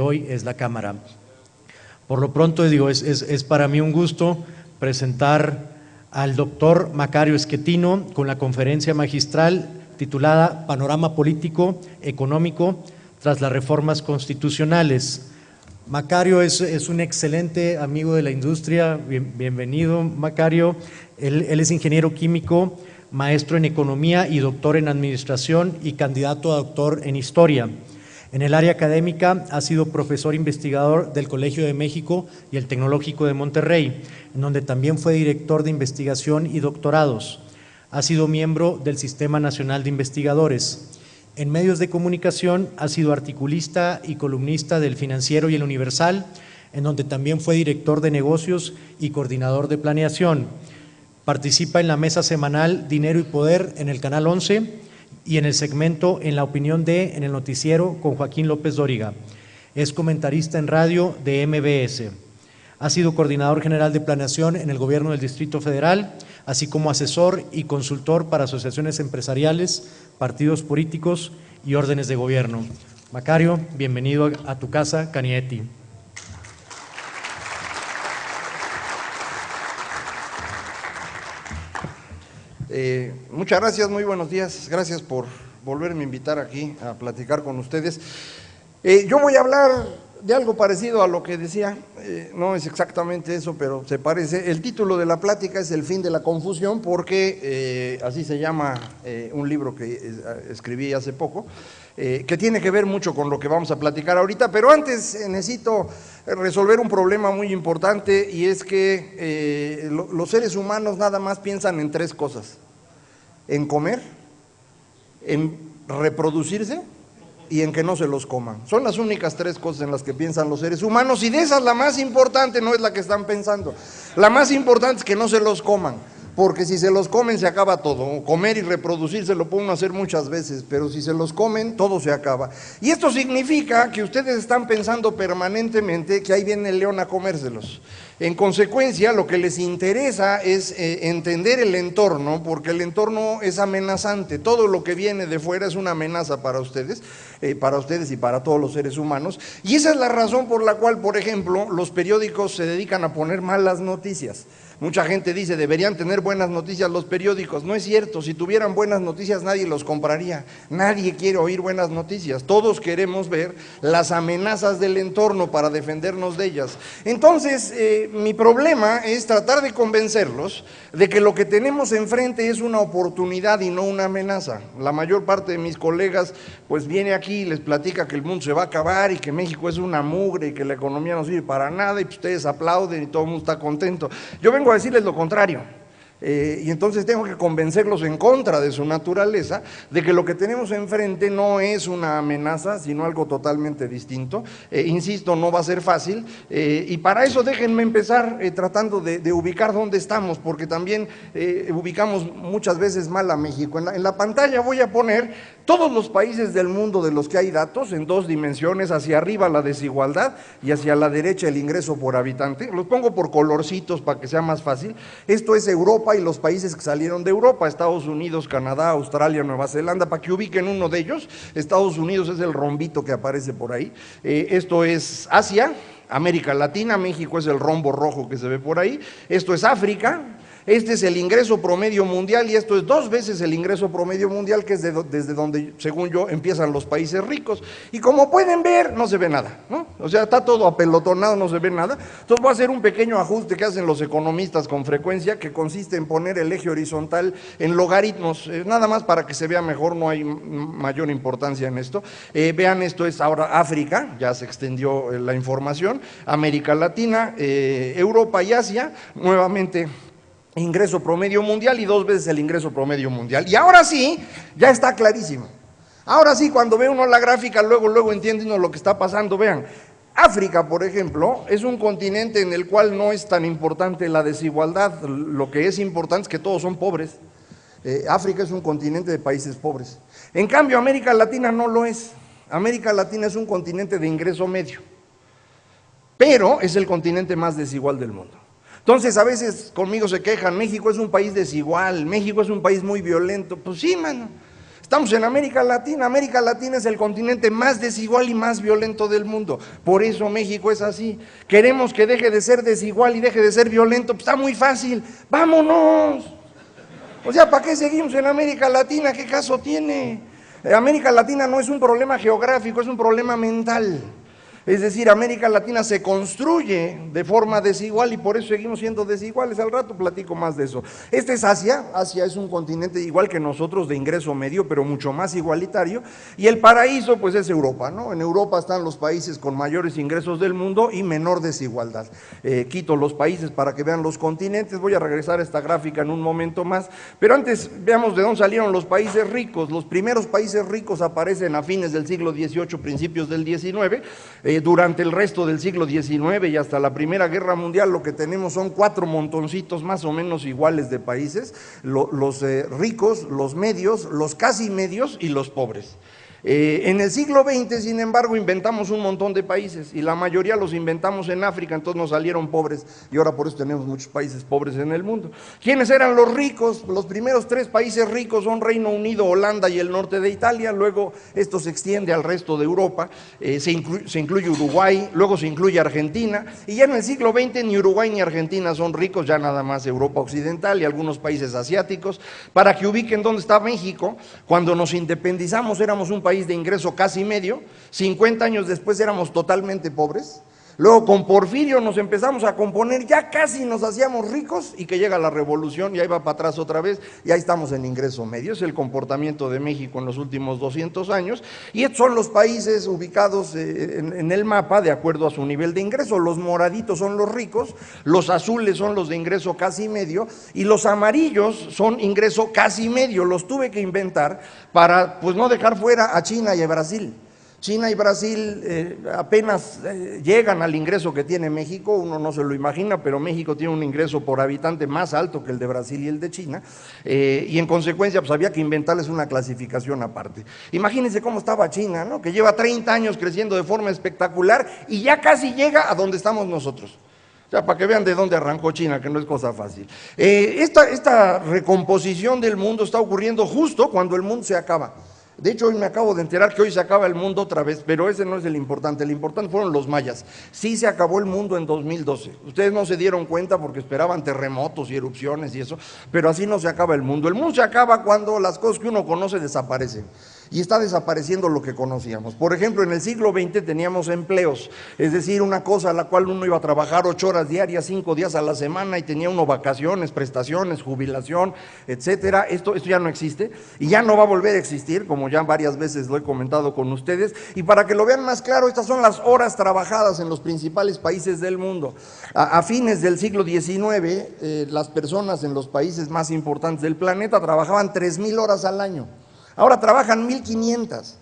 Hoy es la Cámara. Por lo pronto, es para mí un gusto presentar al doctor Macario Schettino con la conferencia magistral titulada Panorama Político Económico tras las reformas constitucionales. Macario es un excelente amigo de la industria. Bienvenido, Macario. Él es ingeniero químico, maestro en economía y doctor en administración y candidato a doctor en historia. En el área académica ha sido profesor investigador del Colegio de México y el Tecnológico de Monterrey, en donde también fue director de investigación y doctorados. Ha sido miembro del Sistema Nacional de Investigadores. En medios de comunicación ha sido articulista y columnista del Financiero y el Universal, en donde también fue director de negocios y coordinador de planeación. Participa en la mesa semanal Dinero y Poder en el Canal 11 y en el segmento En la Opinión de, en el noticiero con Joaquín López Dóriga. Es comentarista en radio de MBS. Ha sido coordinador general de planeación en el gobierno del Distrito Federal, así como asesor y consultor para asociaciones empresariales, partidos políticos y órdenes de gobierno. Macario, bienvenido a tu casa, Canieti. Muchas gracias, muy buenos días. Gracias por volverme a invitar aquí a platicar con ustedes. Yo voy a hablar de algo parecido a lo que decía, no es exactamente eso, pero se parece. El título de la plática es El fin de la confusión, porque así se llama un libro que escribí hace poco, que tiene que ver mucho con lo que vamos a platicar ahorita, pero antes necesito resolver un problema muy importante, y es que los seres humanos nada más piensan en tres cosas: en comer, en reproducirse y en que no se los coman. Son las únicas tres cosas en las que piensan los seres humanos, y de esas la más importante no es la que están pensando. La más importante es que no se los coman, porque si se los comen se acaba todo. Comer y reproducirse lo pueden hacer muchas veces, pero si se los comen todo se acaba. Y esto significa que ustedes están pensando permanentemente que ahí viene el león a comérselos. En consecuencia, lo que les interesa es entender el entorno, porque el entorno es amenazante. Todo lo que viene de fuera es una amenaza para ustedes y para todos los seres humanos. Y esa es la razón por la cual, por ejemplo, los periódicos se dedican a poner malas noticias. Mucha gente dice, deberían tener buenas noticias los periódicos. No es cierto, si tuvieran buenas noticias nadie los compraría. Nadie quiere oír buenas noticias. Todos queremos ver las amenazas del entorno para defendernos de ellas. Entonces, mi problema es tratar de convencerlos de que lo que tenemos enfrente es una oportunidad y no una amenaza. La mayor parte de mis colegas pues viene aquí y les platica que el mundo se va a acabar y que México es una mugre y que la economía no sirve para nada, y ustedes aplauden y todo el mundo está contento. Yo vengo a decirles lo contrario. Y entonces tengo que convencerlos en contra de su naturaleza, de que lo que tenemos enfrente no es una amenaza, sino algo totalmente distinto. Insisto, no va a ser fácil, y para eso déjenme empezar tratando de ubicar dónde estamos, porque también ubicamos muchas veces mal a México. En la pantalla voy a poner todos los países del mundo de los que hay datos en dos dimensiones: hacia arriba la desigualdad y hacia la derecha el ingreso por habitante. Los pongo por colorcitos para que sea más fácil. Esto es Europa y los países que salieron de Europa: Estados Unidos, Canadá, Australia, Nueva Zelanda, para que ubiquen uno de ellos. Estados Unidos es el rombito que aparece por ahí. Esto es Asia, América Latina, México es el rombo rojo que se ve por ahí. Esto es África. Este es el ingreso promedio mundial, y esto es 2 veces el ingreso promedio mundial, que es desde donde, según yo, empiezan los países ricos. Y como pueden ver, no se ve nada, ¿no? O sea, está todo apelotonado, no se ve nada. Entonces voy a hacer un pequeño ajuste que hacen los economistas con frecuencia, que consiste en poner el eje horizontal en logaritmos, nada más para que se vea mejor, no hay mayor importancia en esto. Vean, esto es ahora África, ya se extendió la información, América Latina, Europa y Asia, nuevamente ingreso promedio mundial y 2 veces el ingreso promedio mundial. Y ahora sí, ya está clarísimo. Ahora sí, cuando ve uno la gráfica, luego entiende uno lo que está pasando. Vean, África, por ejemplo, es un continente en el cual no es tan importante la desigualdad. Lo que es importante es que todos son pobres. África es un continente de países pobres. En cambio, América Latina no lo es. América Latina es un continente de ingreso medio, pero es el continente más desigual del mundo. Entonces, a veces conmigo se quejan: México es un país desigual, México es un país muy violento. Pues sí, mano. Estamos en América Latina. América Latina es el continente más desigual y más violento del mundo. Por eso México es así. Queremos que deje de ser desigual y deje de ser violento. Pues está muy fácil. ¡Vámonos! O sea, ¿para qué seguimos en América Latina? ¿Qué caso tiene? América Latina no es un problema geográfico, es un problema mental. Es decir, América Latina se construye de forma desigual y por eso seguimos siendo desiguales. Al rato platico más de eso. Este es Asia. Asia es un continente igual que nosotros, de ingreso medio, pero mucho más igualitario. Y el paraíso, pues, es Europa, ¿no? En Europa están los países con mayores ingresos del mundo y menor desigualdad. Quito los países para que vean los continentes. Voy a regresar a esta gráfica en un momento más. Pero antes veamos de dónde salieron los países ricos. Los primeros países ricos aparecen a fines del siglo XVIII, principios del XIX. Durante el resto del siglo XIX y hasta la Primera Guerra Mundial lo que tenemos son 4 montoncitos más o menos iguales de países, los ricos, los medios, los casi medios y los pobres. En el siglo XX, sin embargo, inventamos un montón de países y la mayoría los inventamos en África, entonces nos salieron pobres y ahora por eso tenemos muchos países pobres en el mundo. ¿Quiénes eran los ricos? Los primeros 3 países ricos son Reino Unido, Holanda y el norte de Italia, luego esto se extiende al resto de Europa, se incluye Uruguay, luego se incluye Argentina y ya en el siglo XX ni Uruguay ni Argentina son ricos, ya nada más Europa Occidental y algunos países asiáticos. Para que ubiquen dónde está México, cuando nos independizamos éramos un país de ingreso casi medio, 50 años después éramos totalmente pobres, luego con Porfirio nos empezamos a componer, ya casi nos hacíamos ricos y que llega la revolución y ahí va para atrás otra vez y ahí estamos en ingreso medio. Es el comportamiento de México en los últimos 200 años y estos son los países ubicados en el mapa de acuerdo a su nivel de ingreso. Los moraditos son los ricos, los azules son los de ingreso casi medio y los amarillos son ingreso casi medio. Los tuve que inventar para pues no dejar fuera a China y a Brasil. China y Brasil apenas llegan al ingreso que tiene México, uno no se lo imagina, pero México tiene un ingreso por habitante más alto que el de Brasil y el de China, y en consecuencia pues había que inventarles una clasificación aparte. Imagínense cómo estaba China, ¿no? Que lleva 30 años creciendo de forma espectacular y ya casi llega a donde estamos nosotros. O sea, para que vean de dónde arrancó China, que no es cosa fácil. Esta recomposición del mundo está ocurriendo justo cuando el mundo se acaba. De hecho, hoy me acabo de enterar que hoy se acaba el mundo otra vez, pero ese no es el importante fueron los mayas. Sí se acabó el mundo en 2012. Ustedes no se dieron cuenta porque esperaban terremotos y erupciones y eso, pero así no se acaba el mundo. El mundo se acaba cuando las cosas que uno conoce desaparecen. Y está desapareciendo lo que conocíamos. Por ejemplo, en el siglo XX teníamos empleos, es decir, una cosa a la cual uno iba a trabajar 8 horas diarias, 5 días a la semana y tenía uno vacaciones, prestaciones, jubilación, etcétera. Esto ya no existe y ya no va a volver a existir, como ya varias veces lo he comentado con ustedes. Y para que lo vean más claro, estas son las horas trabajadas en los principales países del mundo. A fines del siglo XIX, las personas en los países más importantes del planeta trabajaban 3,000 horas al año. Ahora trabajan 1,500.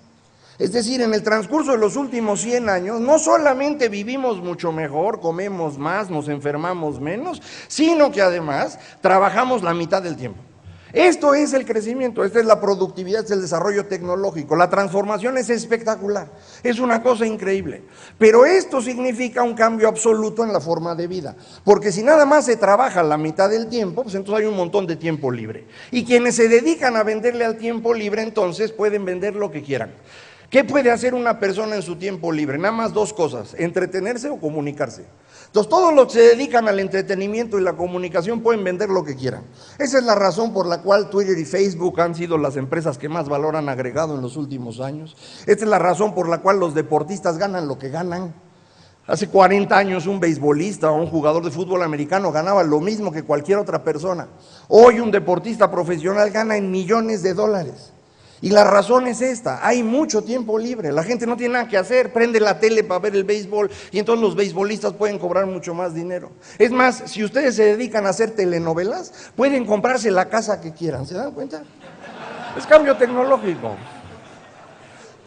Es decir, en el transcurso de los últimos 100 años, no solamente vivimos mucho mejor, comemos más, nos enfermamos menos, sino que además trabajamos la mitad del tiempo. Esto es el crecimiento, esta es la productividad, es el desarrollo tecnológico, la transformación es espectacular, es una cosa increíble. Pero esto significa un cambio absoluto en la forma de vida, porque si nada más se trabaja la mitad del tiempo, pues entonces hay un montón de tiempo libre. Y quienes se dedican a venderle al tiempo libre, entonces pueden vender lo que quieran. ¿Qué puede hacer una persona en su tiempo libre? Nada más 2 cosas, entretenerse o comunicarse. Entonces todos los que se dedican al entretenimiento y la comunicación pueden vender lo que quieran. Esa es la razón por la cual Twitter y Facebook han sido las empresas que más valor han agregado en los últimos años. Esta es la razón por la cual los deportistas ganan lo que ganan. Hace 40 años un beisbolista o un jugador de fútbol americano ganaba lo mismo que cualquier otra persona. Hoy un deportista profesional gana en millones de dólares. Y la razón es esta, hay mucho tiempo libre, la gente no tiene nada que hacer, prende la tele para ver el béisbol y entonces los beisbolistas pueden cobrar mucho más dinero. Es más, si ustedes se dedican a hacer telenovelas, pueden comprarse la casa que quieran, ¿se dan cuenta? Es cambio tecnológico.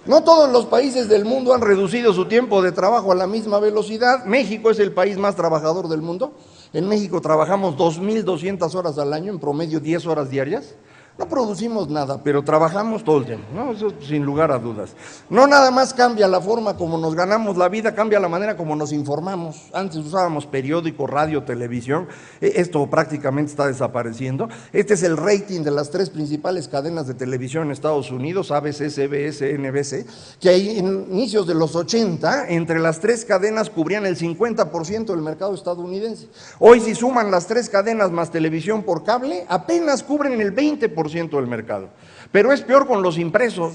No todos los países del mundo han reducido su tiempo de trabajo a la misma velocidad. México es el país más trabajador del mundo. En México trabajamos 2,200 horas al año, en promedio 10 horas diarias. No producimos nada, pero trabajamos todo el tiempo, ¿no? Eso sin lugar a dudas. No nada más cambia la forma como nos ganamos la vida, cambia la manera como nos informamos. Antes usábamos periódico, radio, televisión, esto prácticamente está desapareciendo. Este es el rating de las 3 principales cadenas de televisión en Estados Unidos, ABC, CBS, NBC, que a inicios de los 80, entre las 3 cadenas cubrían el 50% del mercado estadounidense. Hoy, si suman las 3 cadenas más televisión por cable, apenas cubren el 20% del mercado. Pero es peor con los impresos.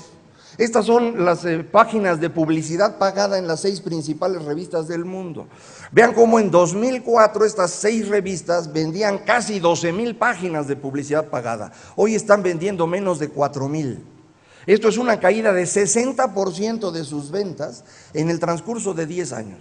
Estas son las páginas de publicidad pagada en las 6 principales revistas del mundo. Vean cómo en 2004 estas 6 revistas vendían casi 12,000 páginas de publicidad pagada. Hoy están vendiendo menos de 4,000. Esto es una caída de 60% de sus ventas en el transcurso de 10 años.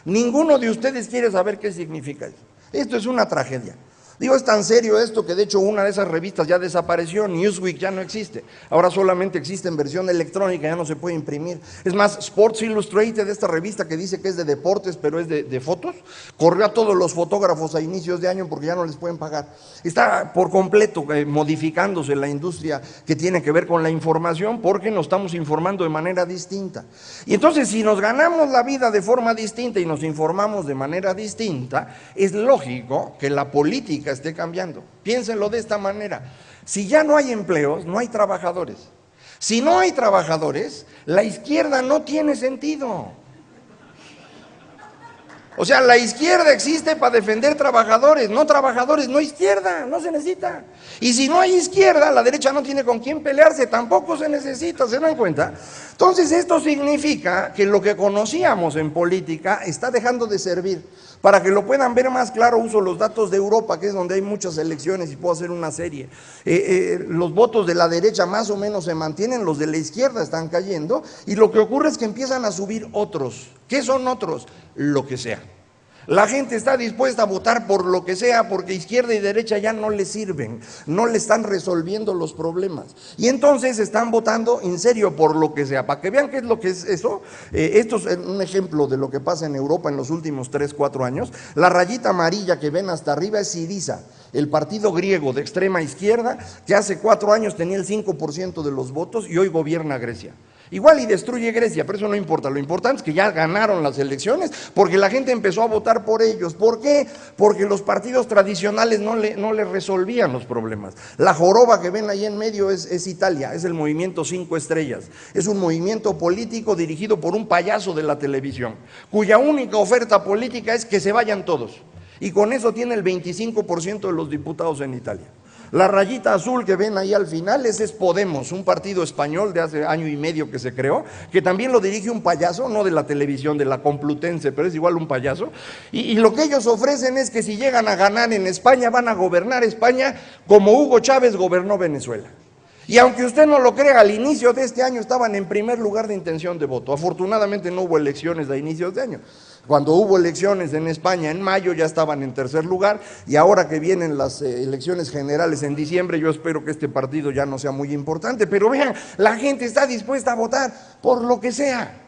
Ninguno de ustedes quiere saber qué significa eso. Esto es una tragedia. Digo, es tan serio esto que de hecho una de esas revistas ya desapareció, Newsweek ya no existe, ahora solamente existe en versión electrónica, ya no se puede imprimir. Es más, Sports Illustrated, esta revista que dice que es de deportes pero es de fotos, corrió a todos los fotógrafos a inicios de año porque ya no les pueden pagar. Está por completo modificándose la industria que tiene que ver con la información porque nos estamos informando de manera distinta. Y entonces si nos ganamos la vida de forma distinta y nos informamos de manera distinta, es lógico que la política esté cambiando. Piénsenlo de esta manera: si ya no hay empleos, no hay trabajadores. Si no hay trabajadores, la izquierda no tiene sentido. O sea, la izquierda existe para defender trabajadores, no izquierda, no se necesita. Y si no hay izquierda, la derecha no tiene con quién pelearse, tampoco se necesita, ¿se dan cuenta? Entonces esto significa que lo que conocíamos en política está dejando de servir. Para que lo puedan ver más claro, uso los datos de Europa, que es donde hay muchas elecciones y puedo hacer una serie. Los votos de la derecha más o menos se mantienen, los de la izquierda están cayendo, y lo que ocurre es que empiezan a subir otros. ¿Qué son otros? Lo que sea. La gente está dispuesta a votar por lo que sea porque izquierda y derecha ya no le sirven, no le están resolviendo los problemas. Y entonces están votando en serio por lo que sea. Para que vean qué es lo que es eso, esto es un ejemplo de lo que pasa en Europa en los últimos 3, 4 años. La rayita amarilla que ven hasta arriba es Syriza, el partido griego de extrema izquierda que hace 4 años tenía el 5% de los votos y hoy gobierna Grecia. Igual y destruye Grecia, pero eso no importa. Lo importante es que ya ganaron las elecciones porque la gente empezó a votar por ellos. ¿Por qué? Porque los partidos tradicionales no le resolvían los problemas. La joroba que ven ahí en medio es Italia, es el movimiento 5 estrellas. Es un movimiento político dirigido por un payaso de la televisión, cuya única oferta política es que se vayan todos. Y con eso tiene el 25% de los diputados en Italia. La rayita azul que ven ahí al final, ese es Podemos, un partido español de hace año y medio que se creó, que también lo dirige un payaso, no de la televisión, de la Complutense, pero es igual un payaso. Y lo que ellos ofrecen es que si llegan a ganar en España, van a gobernar España como Hugo Chávez gobernó Venezuela. Y aunque usted no lo crea, al inicio de este año estaban en primer lugar de intención de voto. Afortunadamente no hubo elecciones a inicios de año. Cuando hubo elecciones en España en mayo ya estaban en tercer lugar, y ahora que vienen las elecciones generales en diciembre, yo espero que este partido ya no sea muy importante, pero vean, la gente está dispuesta a votar por lo que sea.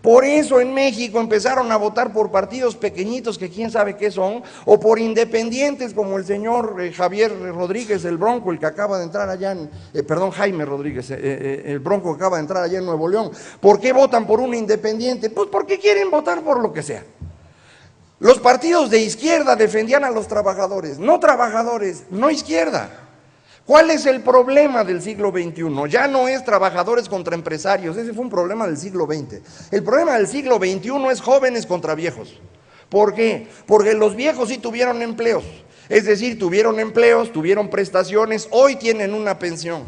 Por eso en México empezaron a votar por partidos pequeñitos que quién sabe qué son, o por independientes como el señor Javier Rodríguez, el Bronco, el que acaba de entrar allá Jaime Rodríguez, el Bronco que acaba de entrar allá en Nuevo León. ¿Por qué votan por un independiente? Pues porque quieren votar por lo que sea. Los partidos de izquierda defendían a los trabajadores, no izquierda. ¿Cuál es el problema del siglo XXI? Ya no es trabajadores contra empresarios, ese fue un problema del siglo XX. El problema del siglo XXI es jóvenes contra viejos. ¿Por qué? Porque los viejos sí tuvieron empleos, es decir, tuvieron empleos, tuvieron prestaciones, hoy tienen una pensión,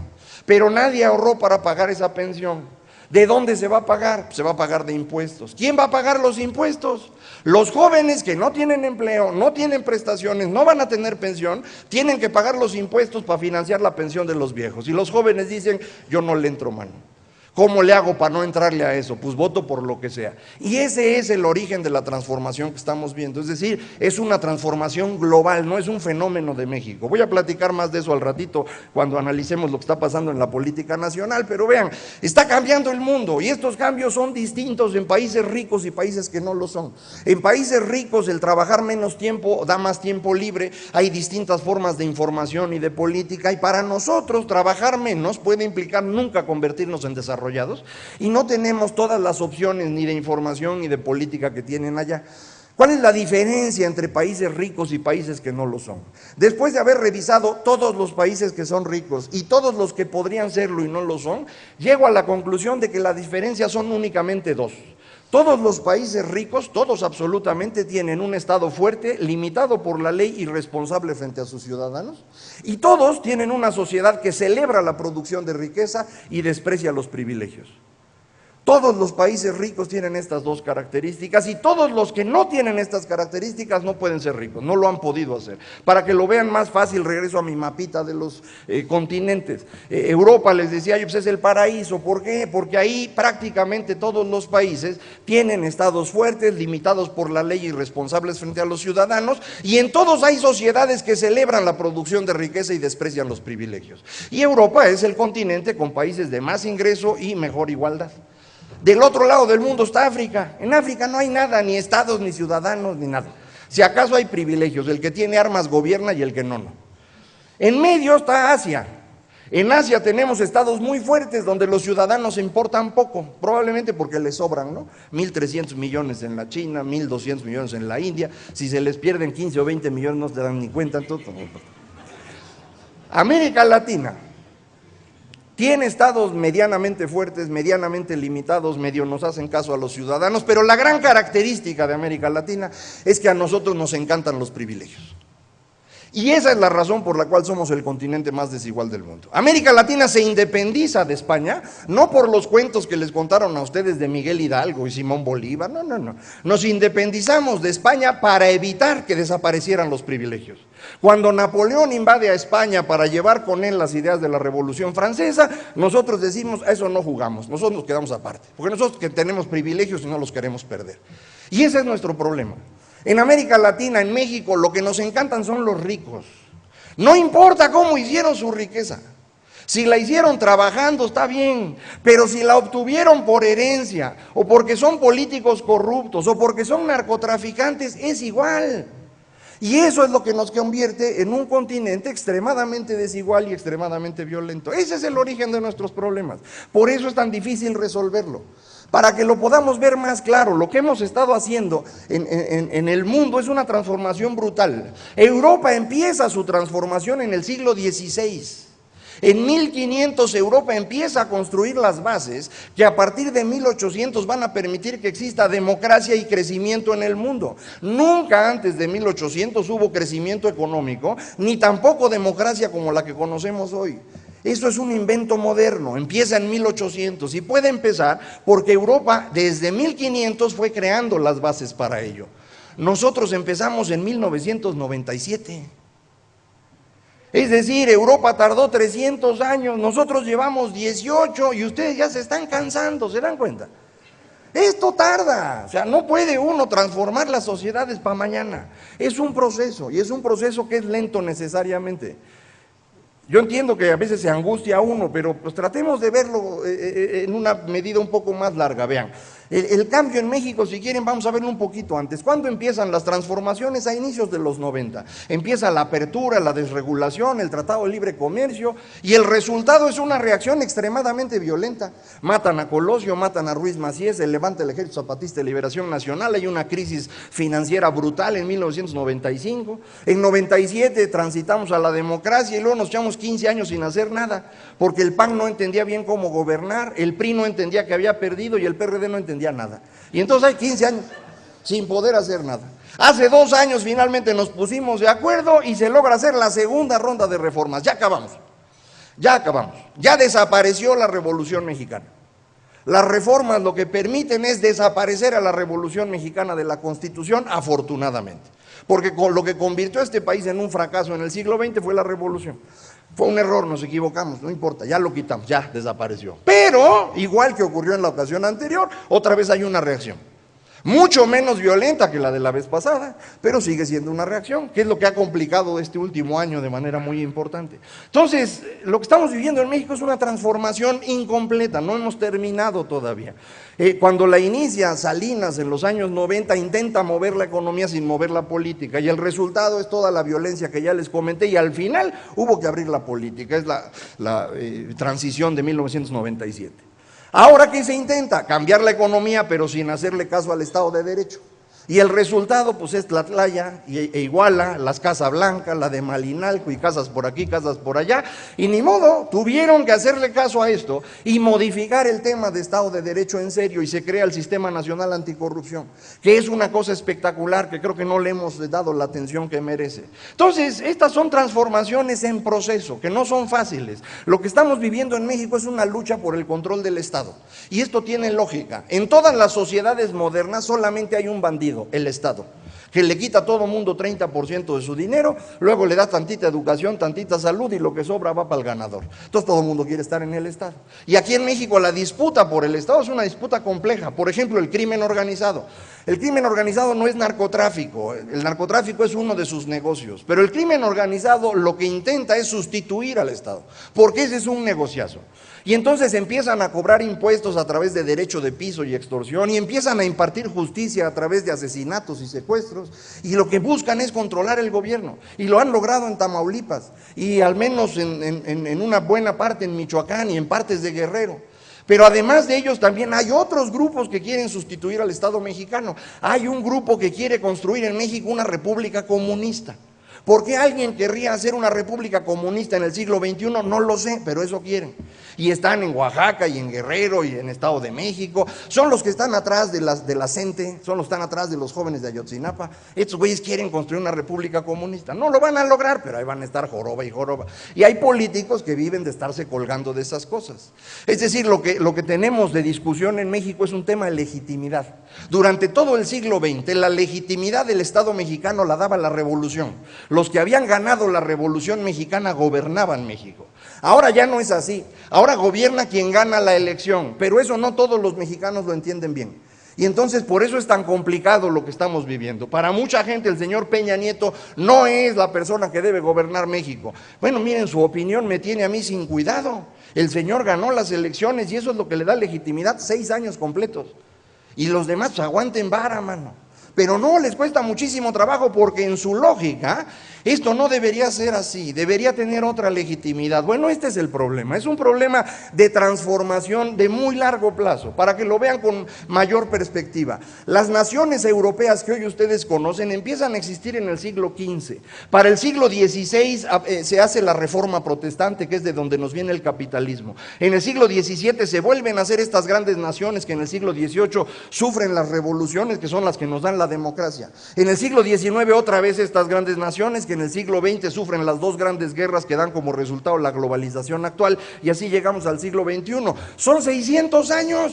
pero nadie ahorró para pagar esa pensión. ¿De dónde se va a pagar? Se va a pagar de impuestos. ¿Quién va a pagar los impuestos? Los jóvenes que no tienen empleo, no tienen prestaciones, no van a tener pensión, tienen que pagar los impuestos para financiar la pensión de los viejos. Y los jóvenes dicen, yo no le entro mano. ¿Cómo le hago para no entrarle a eso? Pues voto por lo que sea. Y ese es el origen de la transformación que estamos viendo. Es decir, es una transformación global, no es un fenómeno de México. Voy a platicar más de eso al ratito cuando analicemos lo que está pasando en la política nacional, pero vean, está cambiando el mundo y estos cambios son distintos en países ricos y países que no lo son. En países ricos el trabajar menos tiempo da más tiempo libre, hay distintas formas de información y de política, y para nosotros trabajar menos puede implicar nunca convertirnos en desarrollados y no tenemos todas las opciones ni de información ni de política que tienen allá. ¿Cuál es la diferencia entre países ricos y países que no lo son? Después de haber revisado todos los países que son ricos y todos los que podrían serlo y no lo son, llego a la conclusión de que la diferencia son únicamente dos. Todos los países ricos, todos absolutamente, tienen un Estado fuerte, limitado por la ley y responsable frente a sus ciudadanos, y todos tienen una sociedad que celebra la producción de riqueza y desprecia los privilegios. Todos los países ricos tienen estas dos características y todos los que no tienen estas características no pueden ser ricos, no lo han podido hacer. Para que lo vean más fácil, regreso a mi mapita de los continentes. Europa, les decía yo, pues es el paraíso. ¿Por qué? Porque ahí prácticamente todos los países tienen estados fuertes, limitados por la ley y responsables frente a los ciudadanos, y en todos hay sociedades que celebran la producción de riqueza y desprecian los privilegios. Y Europa es el continente con países de más ingreso y mejor igualdad. Del otro lado del mundo está África. En África no hay nada, ni estados, ni ciudadanos, ni nada. Si acaso hay privilegios, el que tiene armas gobierna y el que no. En medio está Asia. En Asia tenemos estados muy fuertes donde los ciudadanos importan poco, probablemente porque les sobran, ¿no? 1.300 millones en la China, 1.200 millones en la India. Si se les pierden 15 o 20 millones no se dan ni cuenta. Entonces, América Latina tiene estados medianamente fuertes, medianamente limitados, medio nos hacen caso a los ciudadanos, pero la gran característica de América Latina es que a nosotros nos encantan los privilegios. Y esa es la razón por la cual somos el continente más desigual del mundo. América Latina se independiza de España, no por los cuentos que les contaron a ustedes de Miguel Hidalgo y Simón Bolívar, no. Nos independizamos de España para evitar que desaparecieran los privilegios. Cuando Napoleón invade a España para llevar con él las ideas de la Revolución Francesa, nosotros decimos, a eso no jugamos, nosotros nos quedamos aparte, porque nosotros que tenemos privilegios y no los queremos perder. Y ese es nuestro problema. En América Latina, en México, lo que nos encantan son los ricos. No importa cómo hicieron su riqueza. Si la hicieron trabajando está bien, pero si la obtuvieron por herencia, o porque son políticos corruptos, o porque son narcotraficantes, es igual. Y eso es lo que nos convierte en un continente extremadamente desigual y extremadamente violento. Ese es el origen de nuestros problemas. Por eso es tan difícil resolverlo. Para que lo podamos ver más claro, lo que hemos estado haciendo en el mundo es una transformación brutal. Europa empieza su transformación en el siglo XVI. En 1500 Europa empieza a construir las bases que a partir de 1800 van a permitir que exista democracia y crecimiento en el mundo. Nunca antes de 1800 hubo crecimiento económico, ni tampoco democracia como la que conocemos hoy. Esto es un invento moderno, empieza en 1800 y puede empezar porque Europa desde 1500 fue creando las bases para ello. Nosotros empezamos en 1997. Es decir, Europa tardó 300 años, nosotros llevamos 18 y ustedes ya se están cansando, ¿se dan cuenta? Esto tarda, o sea, no puede uno transformar las sociedades para mañana. Es un proceso y es un proceso que es lento necesariamente. Yo entiendo que a veces se angustia a uno, pero pues tratemos de verlo en una medida un poco más larga. Vean, el cambio en México, si quieren, vamos a verlo un poquito antes. ¿Cuándo empiezan las transformaciones? A inicios de los 90. Empieza la apertura, la desregulación, el Tratado de Libre Comercio, y el resultado es una reacción extremadamente violenta. Matan a Colosio, matan a Ruiz Maciés, se levanta el Ejército Zapatista de Liberación Nacional, hay una crisis financiera brutal en 1995. En 97 transitamos a la democracia y luego nos echamos 15 años sin hacer nada, porque el PAN no entendía bien cómo gobernar, el PRI no entendía que había perdido y el PRD no entendía nada. Y entonces hay 15 años sin poder hacer nada. Hace 2 años finalmente nos pusimos de acuerdo y se logra hacer la segunda ronda de reformas. Ya acabamos. Ya desapareció la Revolución Mexicana. Las reformas lo que permiten es desaparecer a la Revolución Mexicana de la Constitución, afortunadamente. Porque lo que convirtió a este país en un fracaso en el siglo XX fue la revolución. Fue un error, nos equivocamos, no importa, ya lo quitamos, ya desapareció. Pero, igual que ocurrió en la ocasión anterior, otra vez hay una reacción. Mucho menos violenta que la de la vez pasada, pero sigue siendo una reacción, que es lo que ha complicado este último año de manera muy importante. Entonces, lo que estamos viviendo en México es una transformación incompleta, no hemos terminado todavía. Cuando la inicia Salinas en los años 90, intenta mover la economía sin mover la política, y el resultado es toda la violencia que ya les comenté, y al final hubo que abrir la política, es la transición de 1997. Ahora, ¿qué se intenta? Cambiar la economía, pero sin hacerle caso al Estado de Derecho. Y el resultado, pues, es Tlatlaya e Iguala, las Casas Blancas, la de Malinalco, y casas por aquí, casas por allá. Y ni modo, tuvieron que hacerle caso a esto y modificar el tema de Estado de Derecho en serio, y se crea el Sistema Nacional Anticorrupción, que es una cosa espectacular, que creo que no le hemos dado la atención que merece. Entonces, estas son transformaciones en proceso, que no son fáciles. Lo que estamos viviendo en México es una lucha por el control del Estado. Y esto tiene lógica. En todas las sociedades modernas solamente hay un bandido: el Estado, que le quita a todo mundo 30% de su dinero, luego le da tantita educación, tantita salud, y lo que sobra va para el ganador. Entonces todo el mundo quiere estar en el Estado. Y aquí en México la disputa por el Estado es una disputa compleja. Por ejemplo, el crimen organizado. El crimen organizado no es narcotráfico, el narcotráfico es uno de sus negocios, pero el crimen organizado lo que intenta es sustituir al Estado, porque ese es un negociazo. Y entonces empiezan a cobrar impuestos a través de derecho de piso y extorsión, y empiezan a impartir justicia a través de asesinatos y secuestros, y lo que buscan es controlar el gobierno, y lo han logrado en Tamaulipas, y al menos en una buena parte en Michoacán y en partes de Guerrero. Pero además de ellos también hay otros grupos que quieren sustituir al Estado mexicano. Hay un grupo que quiere construir en México una república comunista. ¿Por qué alguien querría hacer una república comunista en el siglo XXI? No lo sé, pero eso quieren. Y están en Oaxaca y en Guerrero y en Estado de México. Son los que están atrás de la CENTE, son los que están atrás de los jóvenes de Ayotzinapa. Estos güeyes quieren construir una república comunista. No lo van a lograr, pero ahí van a estar joroba y joroba. Y hay políticos que viven de estarse colgando de esas cosas. Es decir, lo que tenemos de discusión en México es un tema de legitimidad. Durante todo el siglo XX, la legitimidad del Estado mexicano la daba la revolución. Los que habían ganado la Revolución Mexicana gobernaban México. Ahora ya no es así. Ahora gobierna quien gana la elección, pero eso no todos los mexicanos lo entienden bien. Y entonces por eso es tan complicado lo que estamos viviendo. Para mucha gente el señor Peña Nieto no es la persona que debe gobernar México. Bueno, miren, su opinión me tiene a mí sin cuidado. El señor ganó las elecciones y eso es lo que le da legitimidad, 6 años completos. Y los demás pues, aguanten vara, mano. Pero no, les cuesta muchísimo trabajo, porque en su lógica esto no debería ser así, debería tener otra legitimidad. Bueno, este es el problema, es un problema de transformación de muy largo plazo, para que lo vean con mayor perspectiva. Las naciones europeas que hoy ustedes conocen empiezan a existir en el siglo XV. Para el siglo XVI se hace la Reforma Protestante, que es de donde nos viene el capitalismo. En el siglo XVII se vuelven a hacer estas grandes naciones que en el siglo XVIII sufren las revoluciones, que son las que nos dan la democracia. En el siglo XIX otra vez estas grandes naciones que en el siglo XX sufren las 2 grandes guerras que dan como resultado la globalización actual, y así llegamos al siglo XXI. Son 600 años,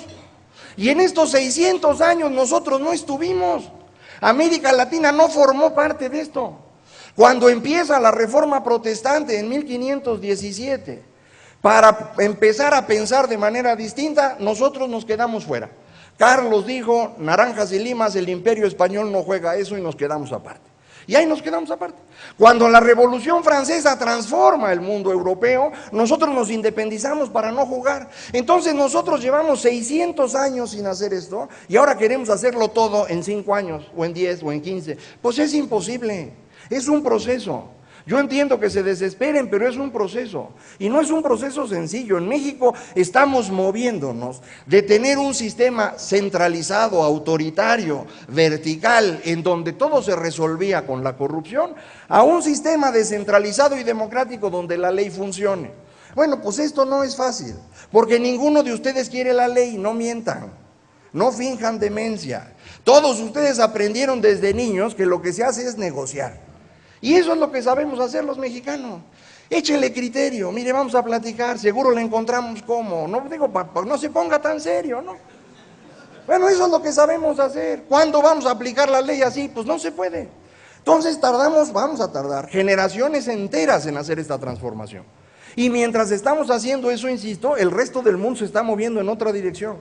y en estos 600 años nosotros no estuvimos. América Latina no formó parte de esto. Cuando empieza la Reforma Protestante en 1517, para empezar a pensar de manera distinta, nosotros nos quedamos fuera. Carlos dijo, naranjas y limas, el imperio español no juega eso, y nos quedamos aparte. Y ahí nos quedamos aparte. Cuando la Revolución Francesa transforma el mundo europeo, nosotros nos independizamos para no jugar. Entonces nosotros llevamos 600 años sin hacer esto, y ahora queremos hacerlo todo en 5 años, o en 10, o en 15. Pues es imposible, es un proceso. Yo entiendo que se desesperen, pero es un proceso, y no es un proceso sencillo. En México estamos moviéndonos de tener un sistema centralizado, autoritario, vertical, en donde todo se resolvía con la corrupción, a un sistema descentralizado y democrático donde la ley funcione. Bueno, pues esto no es fácil, porque ninguno de ustedes quiere la ley, no mientan, no finjan demencia. Todos ustedes aprendieron desde niños que lo que se hace es negociar. Y eso es lo que sabemos hacer los mexicanos. Échele criterio, mire, vamos a platicar, seguro le encontramos cómo. No digo, no se ponga tan serio, ¿no? Bueno, eso es lo que sabemos hacer. ¿Cuándo vamos a aplicar la ley así? Pues no se puede. Entonces vamos a tardar generaciones enteras en hacer esta transformación. Y mientras estamos haciendo eso, insisto, el resto del mundo se está moviendo en otra dirección.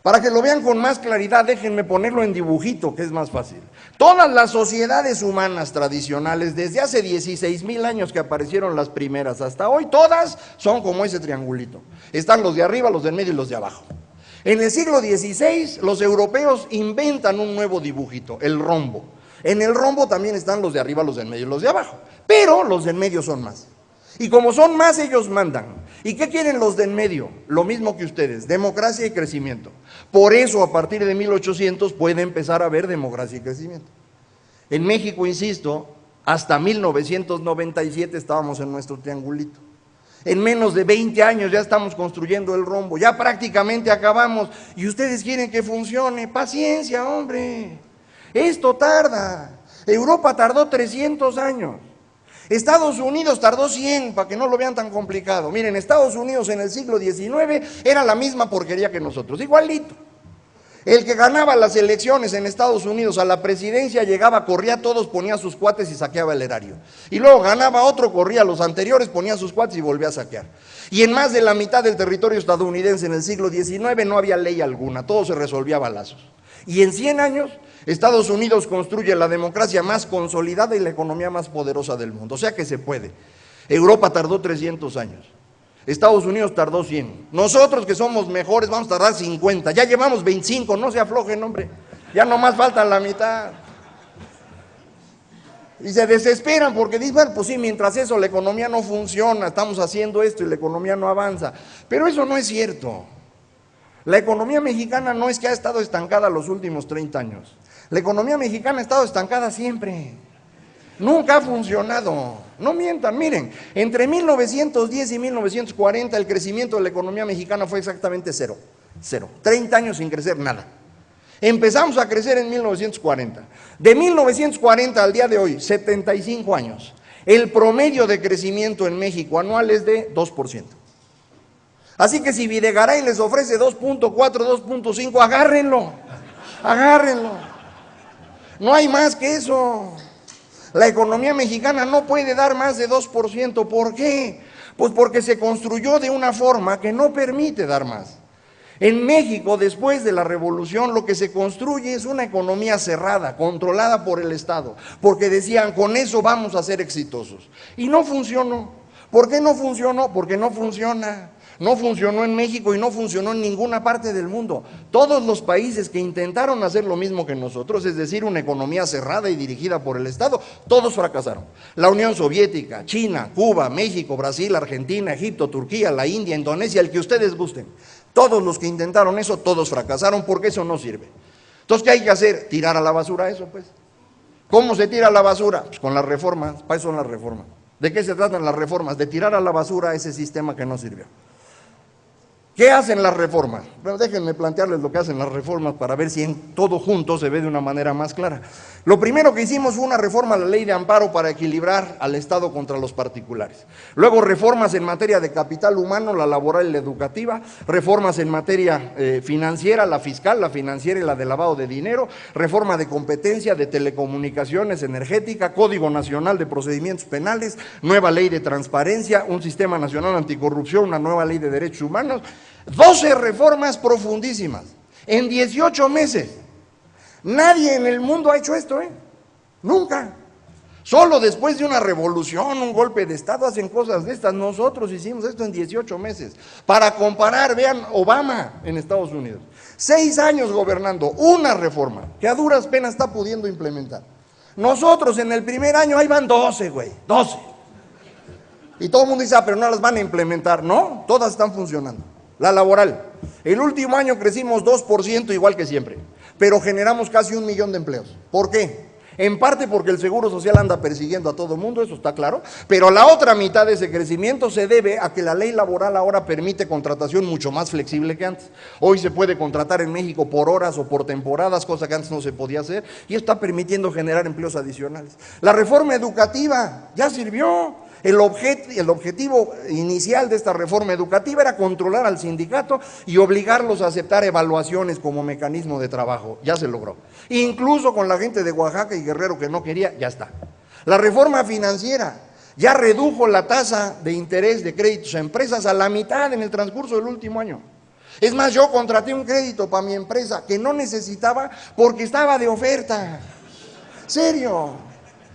Para que lo vean con más claridad, déjenme ponerlo en dibujito, que es más fácil. Todas las sociedades humanas tradicionales, desde hace 16,000 años que aparecieron las primeras hasta hoy, todas son como ese triangulito. Están los de arriba, los del medio y los de abajo. En el siglo XVI, los europeos inventan un nuevo dibujito, el rombo. En el rombo también están los de arriba, los del medio y los de abajo. Pero los del medio son más. Y como son más, ellos mandan. ¿Y qué quieren los de en medio? Lo mismo que ustedes, democracia y crecimiento. Por eso, a partir de 1800 puede empezar a haber democracia y crecimiento. En México, insisto, hasta 1997 estábamos en nuestro triangulito. En menos de 20 años ya estamos construyendo el rombo, ya prácticamente acabamos. Y ustedes quieren que funcione. Paciencia, hombre. Esto tarda. Europa tardó 300 años. Estados Unidos tardó 100, para que no lo vean tan complicado. Miren, Estados Unidos en el siglo XIX era la misma porquería que nosotros, igualito. El que ganaba las elecciones en Estados Unidos a la presidencia llegaba, corría a todos, ponía sus cuates y saqueaba el erario. Y luego ganaba otro, corría a los anteriores, ponía sus cuates y volvía a saquear. Y en más de la mitad del territorio estadounidense en el siglo XIX no había ley alguna, todo se resolvía a balazos. Y en 100 años, Estados Unidos construye la democracia más consolidada y la economía más poderosa del mundo. O sea que se puede. Europa tardó 300 años. Estados Unidos tardó 100. Nosotros que somos mejores vamos a tardar 50. Ya llevamos 25, no se aflojen, hombre. Ya nomás faltan la mitad. Y se desesperan porque dicen, bueno, pues sí, mientras eso la economía no funciona, estamos haciendo esto y la economía no avanza. Pero eso no es cierto. La economía mexicana no es que ha estado estancada los últimos 30 años. La economía mexicana ha estado estancada siempre. Nunca ha funcionado. No mientan, miren, entre 1910 y 1940 el crecimiento de la economía mexicana fue exactamente cero. 30 años sin crecer nada. Empezamos a crecer en 1940. De 1940 al día de hoy, 75 años. El promedio de crecimiento en México anual es de 2%. Así que si Videgaray les ofrece 2.4, 2.5, agárrenlo. No hay más que eso. La economía mexicana no puede dar más de 2%. ¿Por qué? Pues porque se construyó de una forma que no permite dar más. En México, después de la revolución, lo que se construye es una economía cerrada, controlada por el Estado, porque decían, con eso vamos a ser exitosos. Y no funcionó. ¿Por qué no funcionó? Porque no funciona. No funcionó en México y no funcionó en ninguna parte del mundo. Todos los países que intentaron hacer lo mismo que nosotros, es decir, una economía cerrada y dirigida por el Estado, todos fracasaron. La Unión Soviética, China, Cuba, México, Brasil, Argentina, Egipto, Turquía, la India, Indonesia, el que ustedes gusten. Todos los que intentaron eso, todos fracasaron porque eso no sirve. Entonces, ¿qué hay que hacer? Tirar a la basura eso, pues. ¿Cómo se tira a la basura? Pues con las reformas, para eso son las reformas. ¿De qué se tratan las reformas? De tirar a la basura ese sistema que no sirvió. ¿Qué hacen las reformas? Bueno, déjenme plantearles lo que hacen las reformas para ver si en todo junto se ve de una manera más clara. Lo primero que hicimos fue una reforma a la ley de amparo para equilibrar al Estado contra los particulares. Luego reformas en materia de capital humano, la laboral y la educativa, reformas en materia financiera, la fiscal, la financiera y la de lavado de dinero, reforma de competencia, de telecomunicaciones, energética, Código Nacional de Procedimientos Penales, nueva ley de transparencia, un sistema nacional anticorrupción, una nueva ley de derechos humanos. 12 reformas profundísimas en 18 meses. Nadie en el mundo ha hecho esto, nunca. Solo después de una revolución, un golpe de Estado hacen cosas de estas. Nosotros hicimos esto en 18 meses. Para comparar, vean Obama en Estados Unidos. 6 años gobernando, una reforma que a duras penas está pudiendo implementar. Nosotros en el primer año ahí van 12, 12. Y todo el mundo dice, pero no las van a implementar. No, todas están funcionando. La laboral, el último año crecimos 2% igual que siempre, pero generamos casi 1 millón de empleos. ¿Por qué? En parte porque el Seguro Social anda persiguiendo a todo el mundo, eso está claro, pero la otra mitad de ese crecimiento se debe a que la ley laboral ahora permite contratación mucho más flexible que antes. Hoy se puede contratar en México por horas o por temporadas, cosa que antes no se podía hacer, y está permitiendo generar empleos adicionales. La reforma educativa ya sirvió. El objetivo inicial de esta reforma educativa era controlar al sindicato y obligarlos a aceptar evaluaciones como mecanismo de trabajo. Ya se logró. Incluso con la gente de Oaxaca y Guerrero que no quería, ya está. La reforma financiera ya redujo la tasa de interés de créditos a empresas a la mitad en el transcurso del último año. Es más, yo contraté un crédito para mi empresa que no necesitaba porque estaba de oferta. ¿Serio?